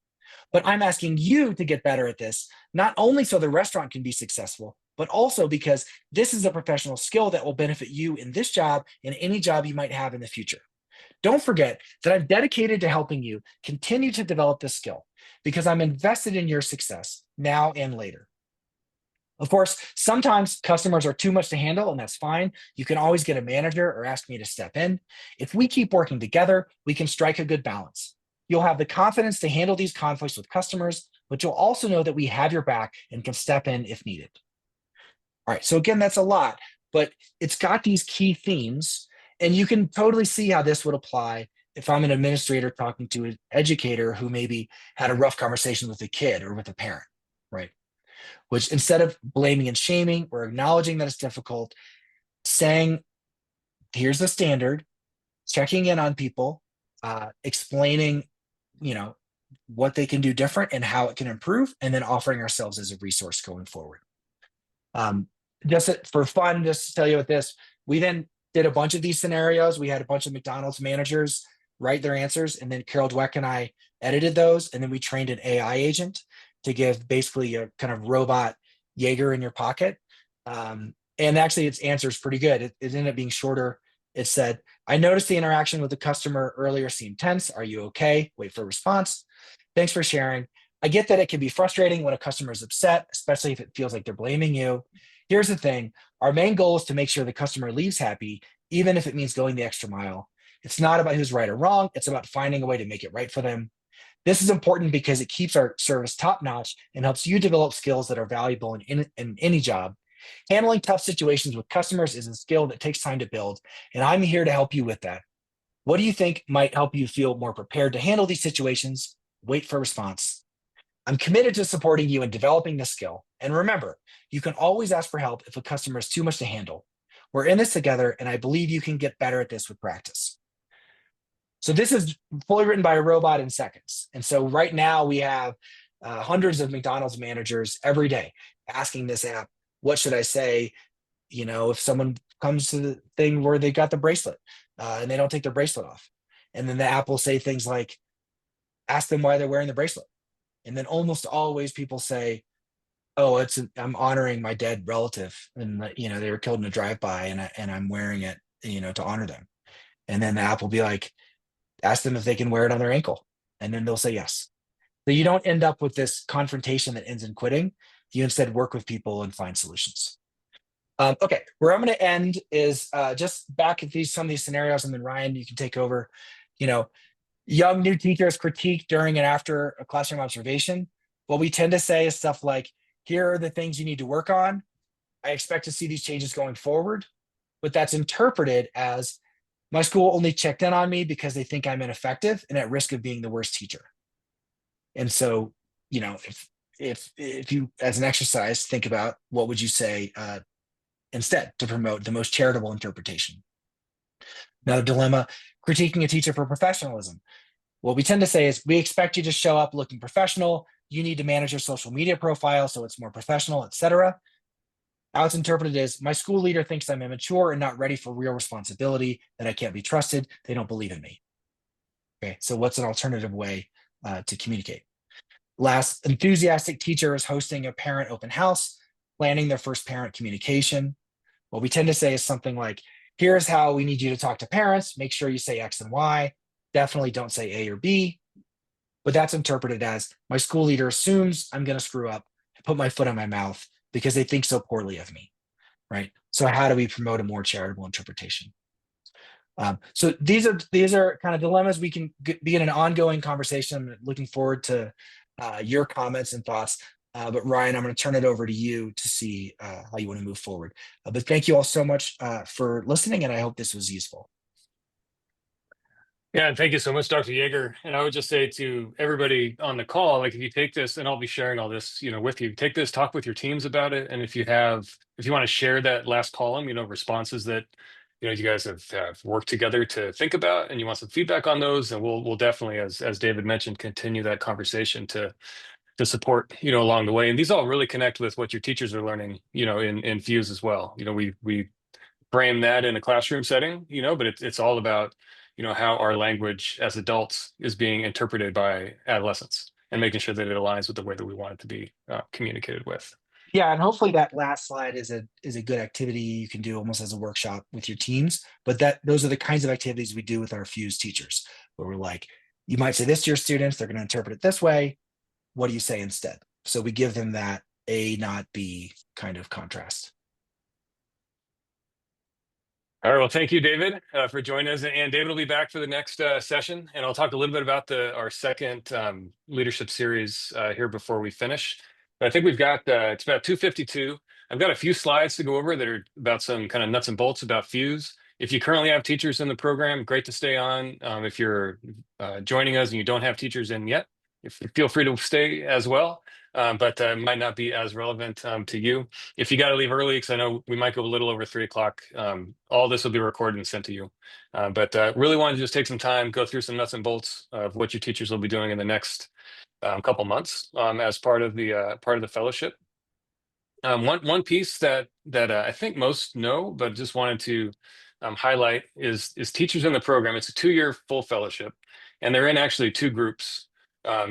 But I'm asking you to get better at this, not only so the restaurant can be successful, but also because this is a professional skill that will benefit you in this job and any job you might have in the future. Don't forget that I'm dedicated to helping you continue to develop this skill because I'm invested in your success now and later. Of course, sometimes customers are too much to handle, and that's fine. You can always get a manager or ask me to step in. If we keep working together, we can strike a good balance. You'll have the confidence to handle these conflicts with customers, but you'll also know that we have your back and can step in if needed. All right, so again, that's a lot, but it's got these key themes, and you can totally see how this would apply if I'm an administrator talking to an educator who maybe had a rough conversation with a kid or with a parent, right? which instead of blaming and shaming, we're acknowledging that it's difficult, saying, here's the standard, checking in on people, explaining, you know, what they can do different and how it can improve, and then offering ourselves as a resource going forward. Just for fun, just to tell you with this, we then did a bunch of these scenarios. We had a bunch of McDonald's managers write their answers, and then Carol Dweck and I edited those, and then we trained an AI agent to give basically a kind of robot Yeager in your pocket. And actually, its answer is pretty good. It ended up being shorter. It said, I noticed the interaction with the customer earlier seemed tense. Are you okay? Wait for a response. Thanks for sharing. I get that it can be frustrating when a customer is upset, especially if it feels like they're blaming you. Here's the thing. Our main goal is to make sure the customer leaves happy, even if it means going the extra mile. It's not about who's right or wrong. It's about finding a way to make it right for them. This is important because it keeps our service top-notch and helps you develop skills that are valuable in any job. Handling tough situations with customers is a skill that takes time to build, and I'm here to help you with that. What do you think might help you feel more prepared to handle these situations? Wait for a response. I'm committed to supporting you in developing this skill. And remember, you can always ask for help if a customer is too much to handle. We're in this together, and I believe you can get better at this with practice. So this is fully written by a robot in seconds. And so right now we have hundreds of McDonald's managers every day asking this app, what should I say? You know, if someone comes to the thing where they got the bracelet and they don't take their bracelet off. And then the app will say things like, ask them why they're wearing the bracelet. And then almost always people say, oh, I'm honoring my dead relative. And, you know, they were killed in a drive-by and I'm wearing it, you know, to honor them. And then the app will be like, ask them if they can wear it on their ankle. And then they'll say yes. So you don't end up with this confrontation that ends in quitting. You instead work with people and find solutions. Okay, where I'm going to end is just back at some of these scenarios, and then Ryan, you can take over. You know, young new teachers critique during and after a classroom observation. What we tend to say is stuff like, here are the things you need to work on. I expect to see these changes going forward. But that's interpreted as, my school only checked in on me because they think I'm ineffective and at risk of being the worst teacher. And so, you know, if you, as an exercise, think about what would you say instead to promote the most charitable interpretation. Another dilemma, critiquing a teacher for professionalism. What we tend to say is, we expect you to show up looking professional. You need to manage your social media profile so it's more professional, etc. How it's interpreted is, my school leader thinks I'm immature and not ready for real responsibility, that I can't be trusted. They don't believe in me. Okay, so what's an alternative way to communicate? Last, enthusiastic teacher is hosting a parent open house, planning their first parent communication. What we tend to say is something like, here's how we need you to talk to parents. Make sure you say X and Y. Definitely don't say A or B. But that's interpreted as, my school leader assumes I'm going to screw up and put my foot in my mouth because they think so poorly of me, right? So how do we promote a more charitable interpretation? So these are kind of dilemmas we can be in an ongoing conversation. I'm looking forward to your comments and thoughts. But Ryan, I'm going to turn it over to you to see how you want to move forward. But thank you all so much for listening, and I hope this was useful. Yeah, and thank you so much, Dr. Yeager. And I would just say to everybody on the call, like, if you take this, and I'll be sharing all this, you know, with you, take this, talk with your teams about it. And if you want to share that last column, you know, responses that, you know, you guys have worked together to think about, and you want some feedback on those, and we'll definitely, as David mentioned, continue that conversation to support, you know, along the way. And these all really connect with what your teachers are learning, you know, in Fuse as well. You know, we frame that in a classroom setting, you know, but it's all about, you know, how our language as adults is being interpreted by adolescents, and making sure that it aligns with the way that we want it to be communicated with. Yeah, and hopefully that last slide is a good activity you can do almost as a workshop with your teams. But those are the kinds of activities we do with our Fuse teachers, where we're like, you might say this to your students, they're going to interpret it this way. What do you say instead? So we give them that A, not B kind of contrast. All right, well, thank you, David, for joining us. And David will be back for the next session, and I'll talk a little bit about our second leadership series here before we finish. But I think we've got, it's about 2:52. I've got a few slides to go over that are about some kind of nuts and bolts about Fuse. If you currently have teachers in the program, great to stay on. If you're joining us and you don't have teachers in yet, feel free to stay as well, but might not be as relevant to you. If you got to leave early, because I know we might go a little over 3 o'clock, all this will be recorded and sent to you. But really wanted to just take some time, go through some nuts and bolts of what your teachers will be doing in the next couple months as part of the fellowship. One piece that I think most know, but just wanted to highlight is teachers in the program. It's a 2-year full fellowship, and they're in actually 2 groups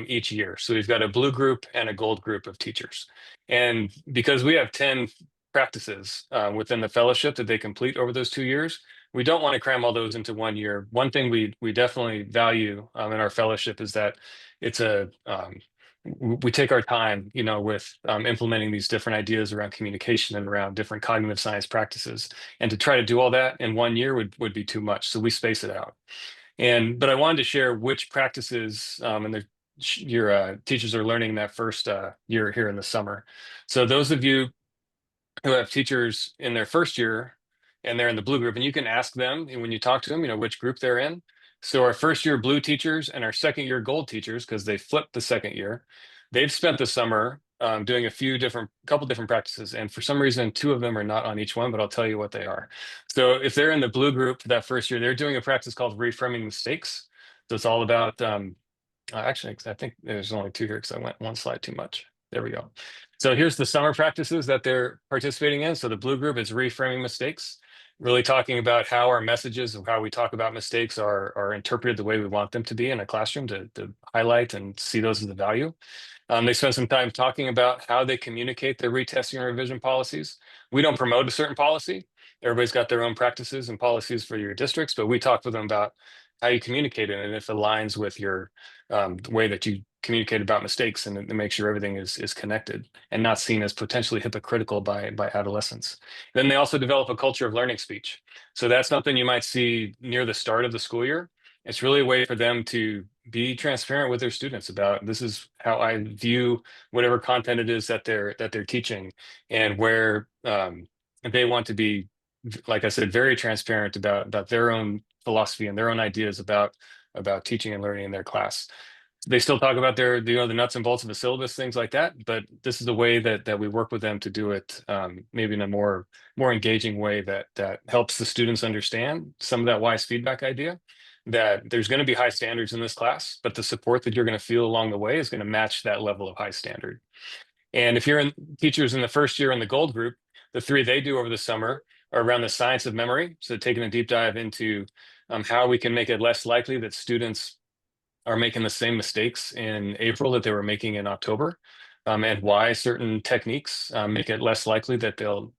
each year. So we've got a blue group and a gold group of teachers. And because we have 10 practices within the fellowship that they complete over those 2 years, we don't want to cram all those into 1 year. One thing we definitely value in our fellowship is that it's we take our time, with implementing these different ideas around communication and around different cognitive science practices. And to try to do all that in 1 year would be too much. So we space it out. But I wanted to share which practices your teachers are learning that first year here in the summer. So those of you who have teachers in their first year and they're in the blue group, and you can ask them when you talk to them, which group they're in. So our first year blue teachers and our second year gold teachers, because they flipped the second year, they've spent the summer doing couple different practices. And for some reason, 2 of them are not on each one, but I'll tell you what they are. So if they're in the blue group that first year, they're doing a practice called reframing mistakes. So it's all about, actually, I think there's only 2 here because I went 1 slide too much. There we go. So here's the summer practices that they're participating in. So the blue group is reframing mistakes, really talking about how our messages and how we talk about mistakes are interpreted the way we want them to be in a classroom to highlight and see those as the value. They spend some time talking about how they communicate their retesting and revision policies. We don't promote a certain policy. Everybody's got their own practices and policies for your districts, but we talk with them about how you communicate it and if it aligns with your the way that you communicate about mistakes and make sure everything is connected and not seen as potentially hypocritical by adolescents. Then they also develop a culture of learning speech. So that's something you might see near the start of the school year. It's really a way for them to be transparent with their students about this is how I view whatever content it is that they're teaching, and where they want to be, like I said, very transparent about their own philosophy and their own ideas about teaching and learning in their class. They still talk about their the nuts and bolts of the syllabus, things like that, but this is the way that we work with them to do it, maybe in a more engaging way that helps the students understand some of that wise feedback idea, that there's going to be high standards in this class, but the support that you're going to feel along the way is going to match that level of high standard. And if you're teachers in the first year in the gold group, the 3 they do over the summer are around the science of memory. So taking a deep dive into how we can make it less likely that students are making the same mistakes in April that they were making in October, and why certain techniques make it less likely that they'll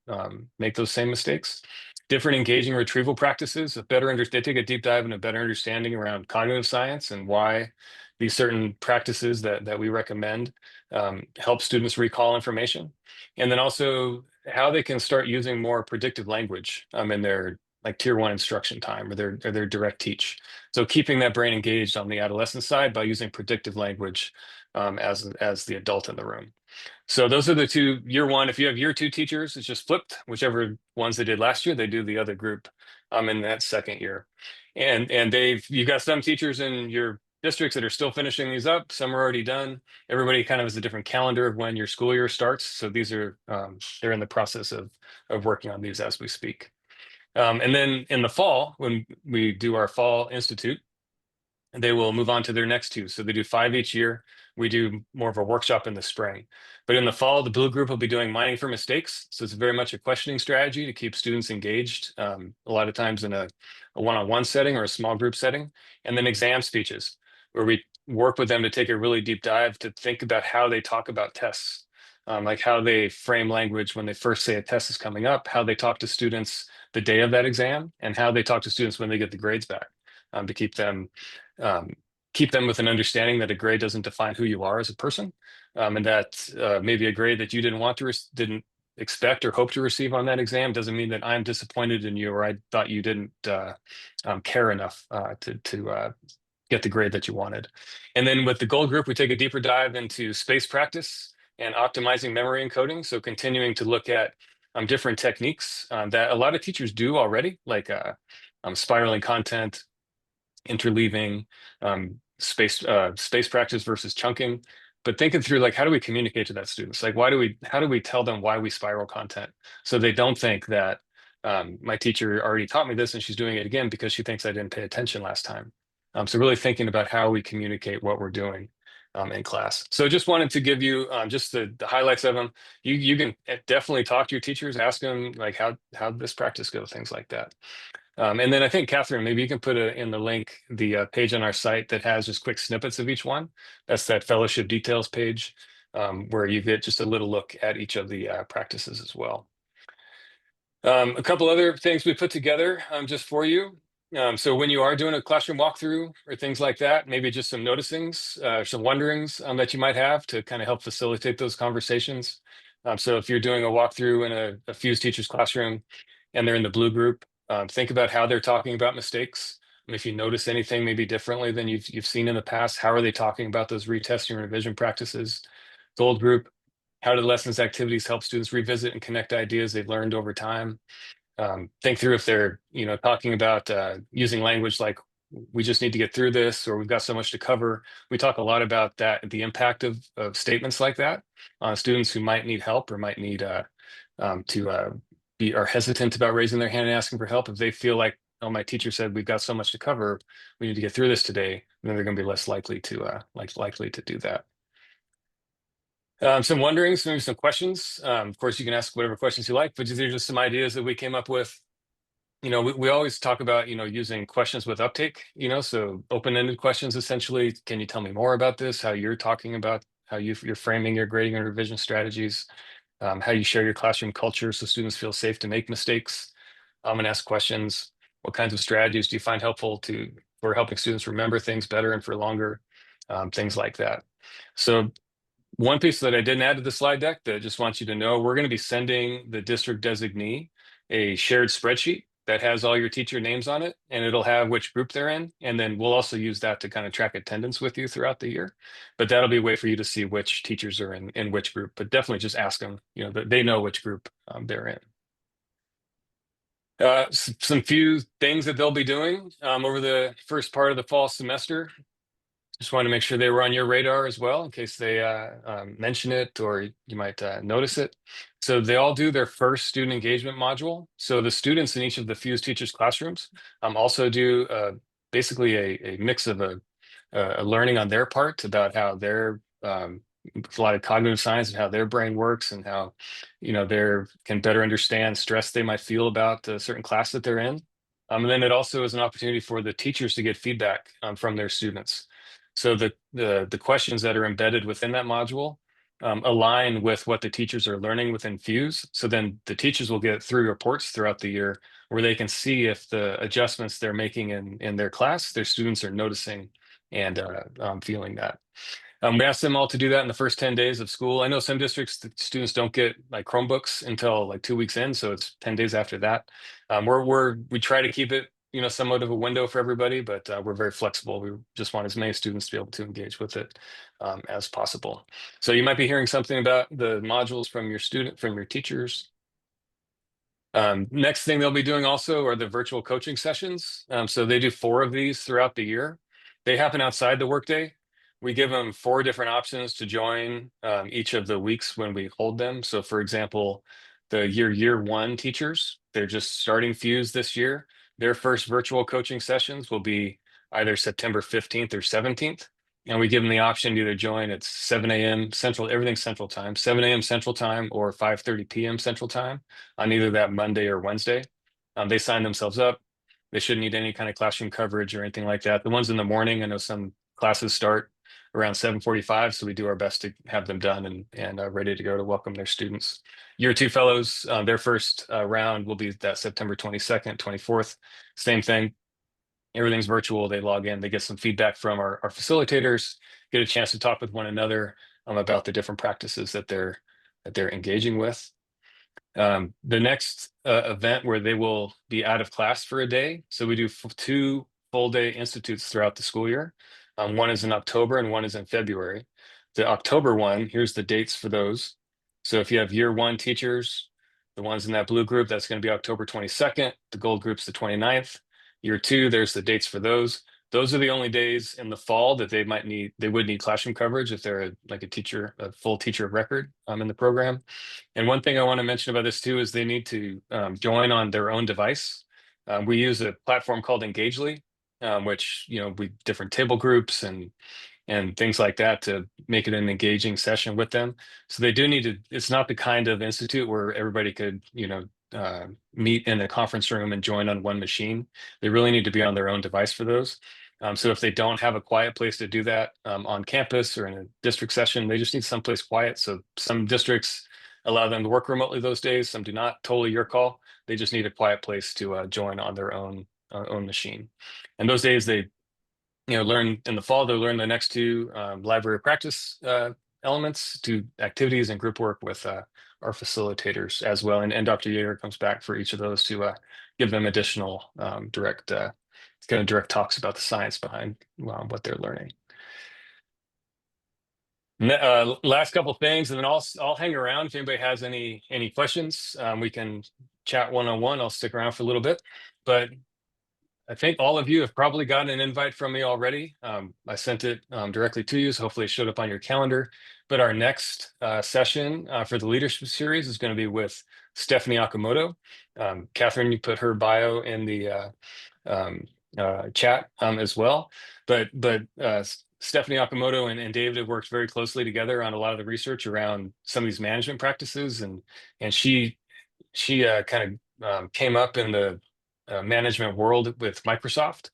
make those same mistakes. Different engaging retrieval practices, they take a deep dive into better understanding around cognitive science and why these certain practices that we recommend help students recall information. And then also how they can start using more predictive language in their tier 1 instruction time or their direct teach. So keeping that brain engaged on the adolescent side by using predictive language as the adult in the room. So those are the 2 year 1. If you have year 2 teachers, it's just flipped. Whichever ones they did last year, they do the other group in that second year. And you've got some teachers in your districts that are still finishing these up. Some are already done. Everybody kind of has a different calendar of when your school year starts. So these are they're in the process of working on these as we speak. And then in the fall, when we do our fall institute, they will move on to their next 2. So they do 5 each year. We do more of a workshop in the spring. But in the fall, the blue group will be doing mining for mistakes. So it's very much a questioning strategy to keep students engaged, a lot of times in a one-on-one setting or a small group setting. And then exam speeches, where we work with them to take a really deep dive to think about how they talk about tests, like how they frame language when they first say a test is coming up, how they talk to students the day of that exam, and how they talk to students when they get the grades back, to keep them with an understanding that a grade doesn't define who you are as a person, and that maybe a grade that you didn't expect or hope to receive on that exam doesn't mean that I'm disappointed in you or I thought you didn't care enough to get the grade that you wanted. And then with the gold group, we take a deeper dive into space practice and optimizing memory encoding. So continuing to look at different techniques that a lot of teachers do already, like spiraling content, interleaving, space practice versus chunking, but thinking through like how do we communicate to that students? Like how do we tell them why we spiral content so they don't think that my teacher already taught me this and she's doing it again because she thinks I didn't pay attention last time. So really thinking about how we communicate what we're doing in class. So just wanted to give you just the highlights of them. You can definitely talk to your teachers, ask them like how this practice go, things like that. And then I think, Catherine, maybe you can put in the link, the page on our site that has just quick snippets of each one. That's that fellowship details page where you get just a little look at each of the practices as well. A couple other things we put together just for you. So when you are doing a classroom walkthrough or things like that, maybe just some noticings, some wonderings that you might have to kind of help facilitate those conversations. So if you're doing a walkthrough in a Fuse teacher's classroom and they're in the blue group, think about how they're talking about mistakes. And if you notice anything maybe differently than you've seen in the past, how are they talking about those retesting and revision practices? Gold group, how do the lessons activities help students revisit and connect ideas they've learned over time? Think through if they're, talking about using language like we just need to get through this or we've got so much to cover. We talk a lot about that, the impact of statements like that on students who might need help or might need to are hesitant about raising their hand and asking for help. If they feel like, oh, my teacher said we've got so much to cover, we need to get through this today, then they're going to be less likely to likely to do that. Some wonderings, maybe some questions. Of course, you can ask whatever questions you like, but these are just some ideas that we came up with. We always talk about, using questions with uptake, so open-ended questions, essentially. Can you tell me more about this? How you're talking about how you're framing your grading and revision strategies, how you share your classroom culture so students feel safe to make mistakes, and ask questions. What kinds of strategies do you find helpful for helping students remember things better and for longer, things like that. So one piece that I didn't add to the slide deck that I just want you to know, we're going to be sending the district designee a shared spreadsheet that has all your teacher names on it, and it'll have which group they're in. And then we'll also use that to kind of track attendance with you throughout the year. But that'll be a way for you to see which teachers are in which group. But definitely just ask them, that they know which group they're in. Some few things that they'll be doing over the first part of the fall semester. Just wanted to make sure they were on your radar as well in case they mention it or you might notice it. So they all do their first student engagement module. So the students in each of the Fuse teachers classrooms also do basically a mix of a learning on their part about how their a lot of cognitive science and how their brain works and how they can better understand stress they might feel about a certain class that they're in. And then it also is an opportunity for the teachers to get feedback from their students. So the questions that are embedded within that module align with what the teachers are learning within Fuse. So then the teachers will get 3 reports throughout the year where they can see if the adjustments they're making in their class, their students are noticing and feeling that. We asked them all to do that in the first 10 days of school. I know some districts, the students don't get like Chromebooks until like 2 weeks in, so it's 10 days after that. We try to keep it, somewhat of a window for everybody, but we're very flexible. We just want as many students to be able to engage with it as possible. So you might be hearing something about the modules from your teachers. Next thing they'll be doing also are the virtual coaching sessions. So they do 4 of these throughout the year. They happen outside the workday. We give them 4 different options to join each of the weeks when we hold them. So for example, the year 1 teachers, they're just starting Fuse this year. Their first virtual coaching sessions will be either September 15th or 17th. And we give them the option to either join at 7 a.m. Central, everything's Central Time, 7 a.m. Central Time or 5:30 p.m. Central Time on either that Monday or Wednesday. They sign themselves up. They shouldn't need any kind of classroom coverage or anything like that. The ones in the morning, I know some classes start around 7:45, so we do our best to have them done and ready to go to welcome their students. Year 2 fellows, their first round will be that September 22nd, 24th. Same thing. Everything's virtual. They log in, they get some feedback from our facilitators, get a chance to talk with one another about the different practices that they're engaging with. The next event where they will be out of class for a day. So we do 2 full day institutes throughout the school year. One is in October and one is in February. The October one, here's the dates for those. So if you have year 1 teachers, the ones in that blue group, that's going to be October 22nd. The gold group's the 29th. Year 2, there's the dates for those. Those are the only days in the fall that they would need classroom coverage if they're like a full teacher of record in the program. And one thing I want to mention about this too is they need to join on their own device. We use a platform called Engagely, which we different table groups and things like that to make it an engaging session with them. So they do need to, it's not the kind of institute where everybody could, meet in a conference room and join on one machine. They really need to be on their own device for those. So if they don't have a quiet place to do that on campus or in a district session, they just need someplace quiet. So some districts allow them to work remotely those days. Some do not. Totally your call. They just need a quiet place to join on their own machine. And those days they learn in the fall, they'll learn the next two library practice elements, to activities and group work with our facilitators as well. And Dr. Yeager comes back for each of those to give them additional direct talks about the science behind what they're learning. Last couple things, and then I'll hang around if anybody has any questions. We can chat one-on-one. I'll stick around for a little bit, but I think all of you have probably gotten an invite from me already. I sent it directly to you, so hopefully it showed up on your calendar. But our next session for the leadership series is going to be with Stephanie Okamoto. Catherine, you put her bio in the chat as well. But Stephanie Okamoto and David have worked very closely together on a lot of the research around some of these management practices, and she kind of came up in the management world with Microsoft,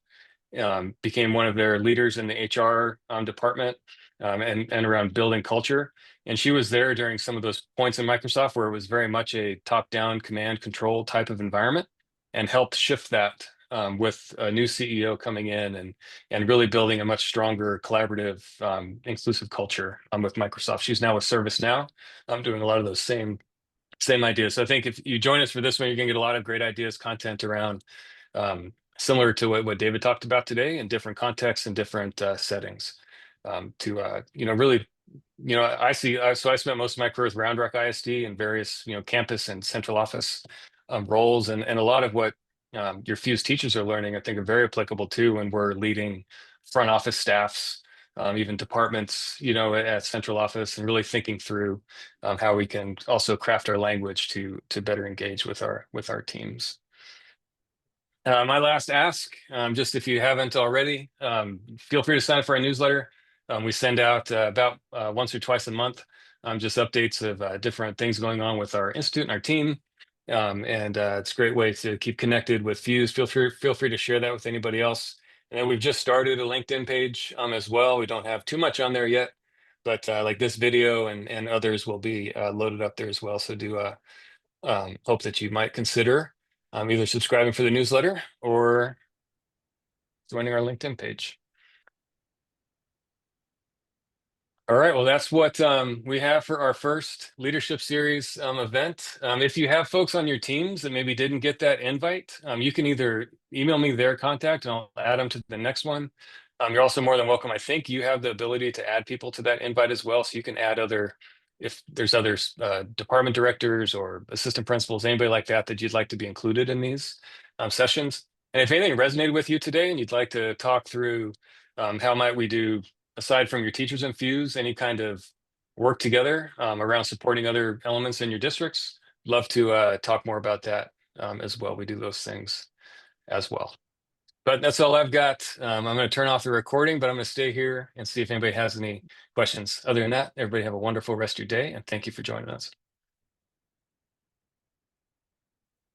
became one of their leaders in the HR department and around building culture. And she was there during some of those points in Microsoft where it was very much a top-down command control type of environment, and helped shift that with a new CEO coming in and really building a much stronger collaborative, inclusive culture with Microsoft. She's now with ServiceNow, doing a lot of those same ideas. So I think if you join us for this one, you're going to get a lot of great ideas, content around similar to what David talked about today, in different contexts and different settings. To really, so I spent most of my career with Round Rock ISD in various campus and central office roles, and a lot of what your Fuse teachers are learning, I think, are very applicable too when we're leading front office staffs, even departments, at central office, and really thinking through how we can also craft our language to better engage with our teams. My last ask, just if you haven't already, feel free to sign up for our newsletter. We send out about once or twice a month, just updates of different things going on with our institute and our team. And it's a great way to keep connected with Fuse. Feel free to share that with anybody else. And then we've just started a LinkedIn page as well. We don't have too much on there yet, but like this video and others will be loaded up there as well. So do hope that you might consider either subscribing for the newsletter or joining our LinkedIn page. All right, well, that's what we have for our first leadership series event. If you have folks on your teams that maybe didn't get that invite, you can either email me their contact and I'll add them to the next one. You're also more than welcome. I think you have the ability to add people to that invite as well. So you can add if there's other department directors or assistant principals, anybody like that you'd like to be included in these sessions. And if anything resonated with you today and you'd like to talk through how might we do, aside from your teachers and Fuse, any kind of work together around supporting other elements in your districts, love to talk more about that as well. We do those things as well. But that's all I've got. I'm going to turn off the recording, but I'm going to stay here and see if anybody has any questions. Other than that, everybody have a wonderful rest of your day, and thank you for joining us.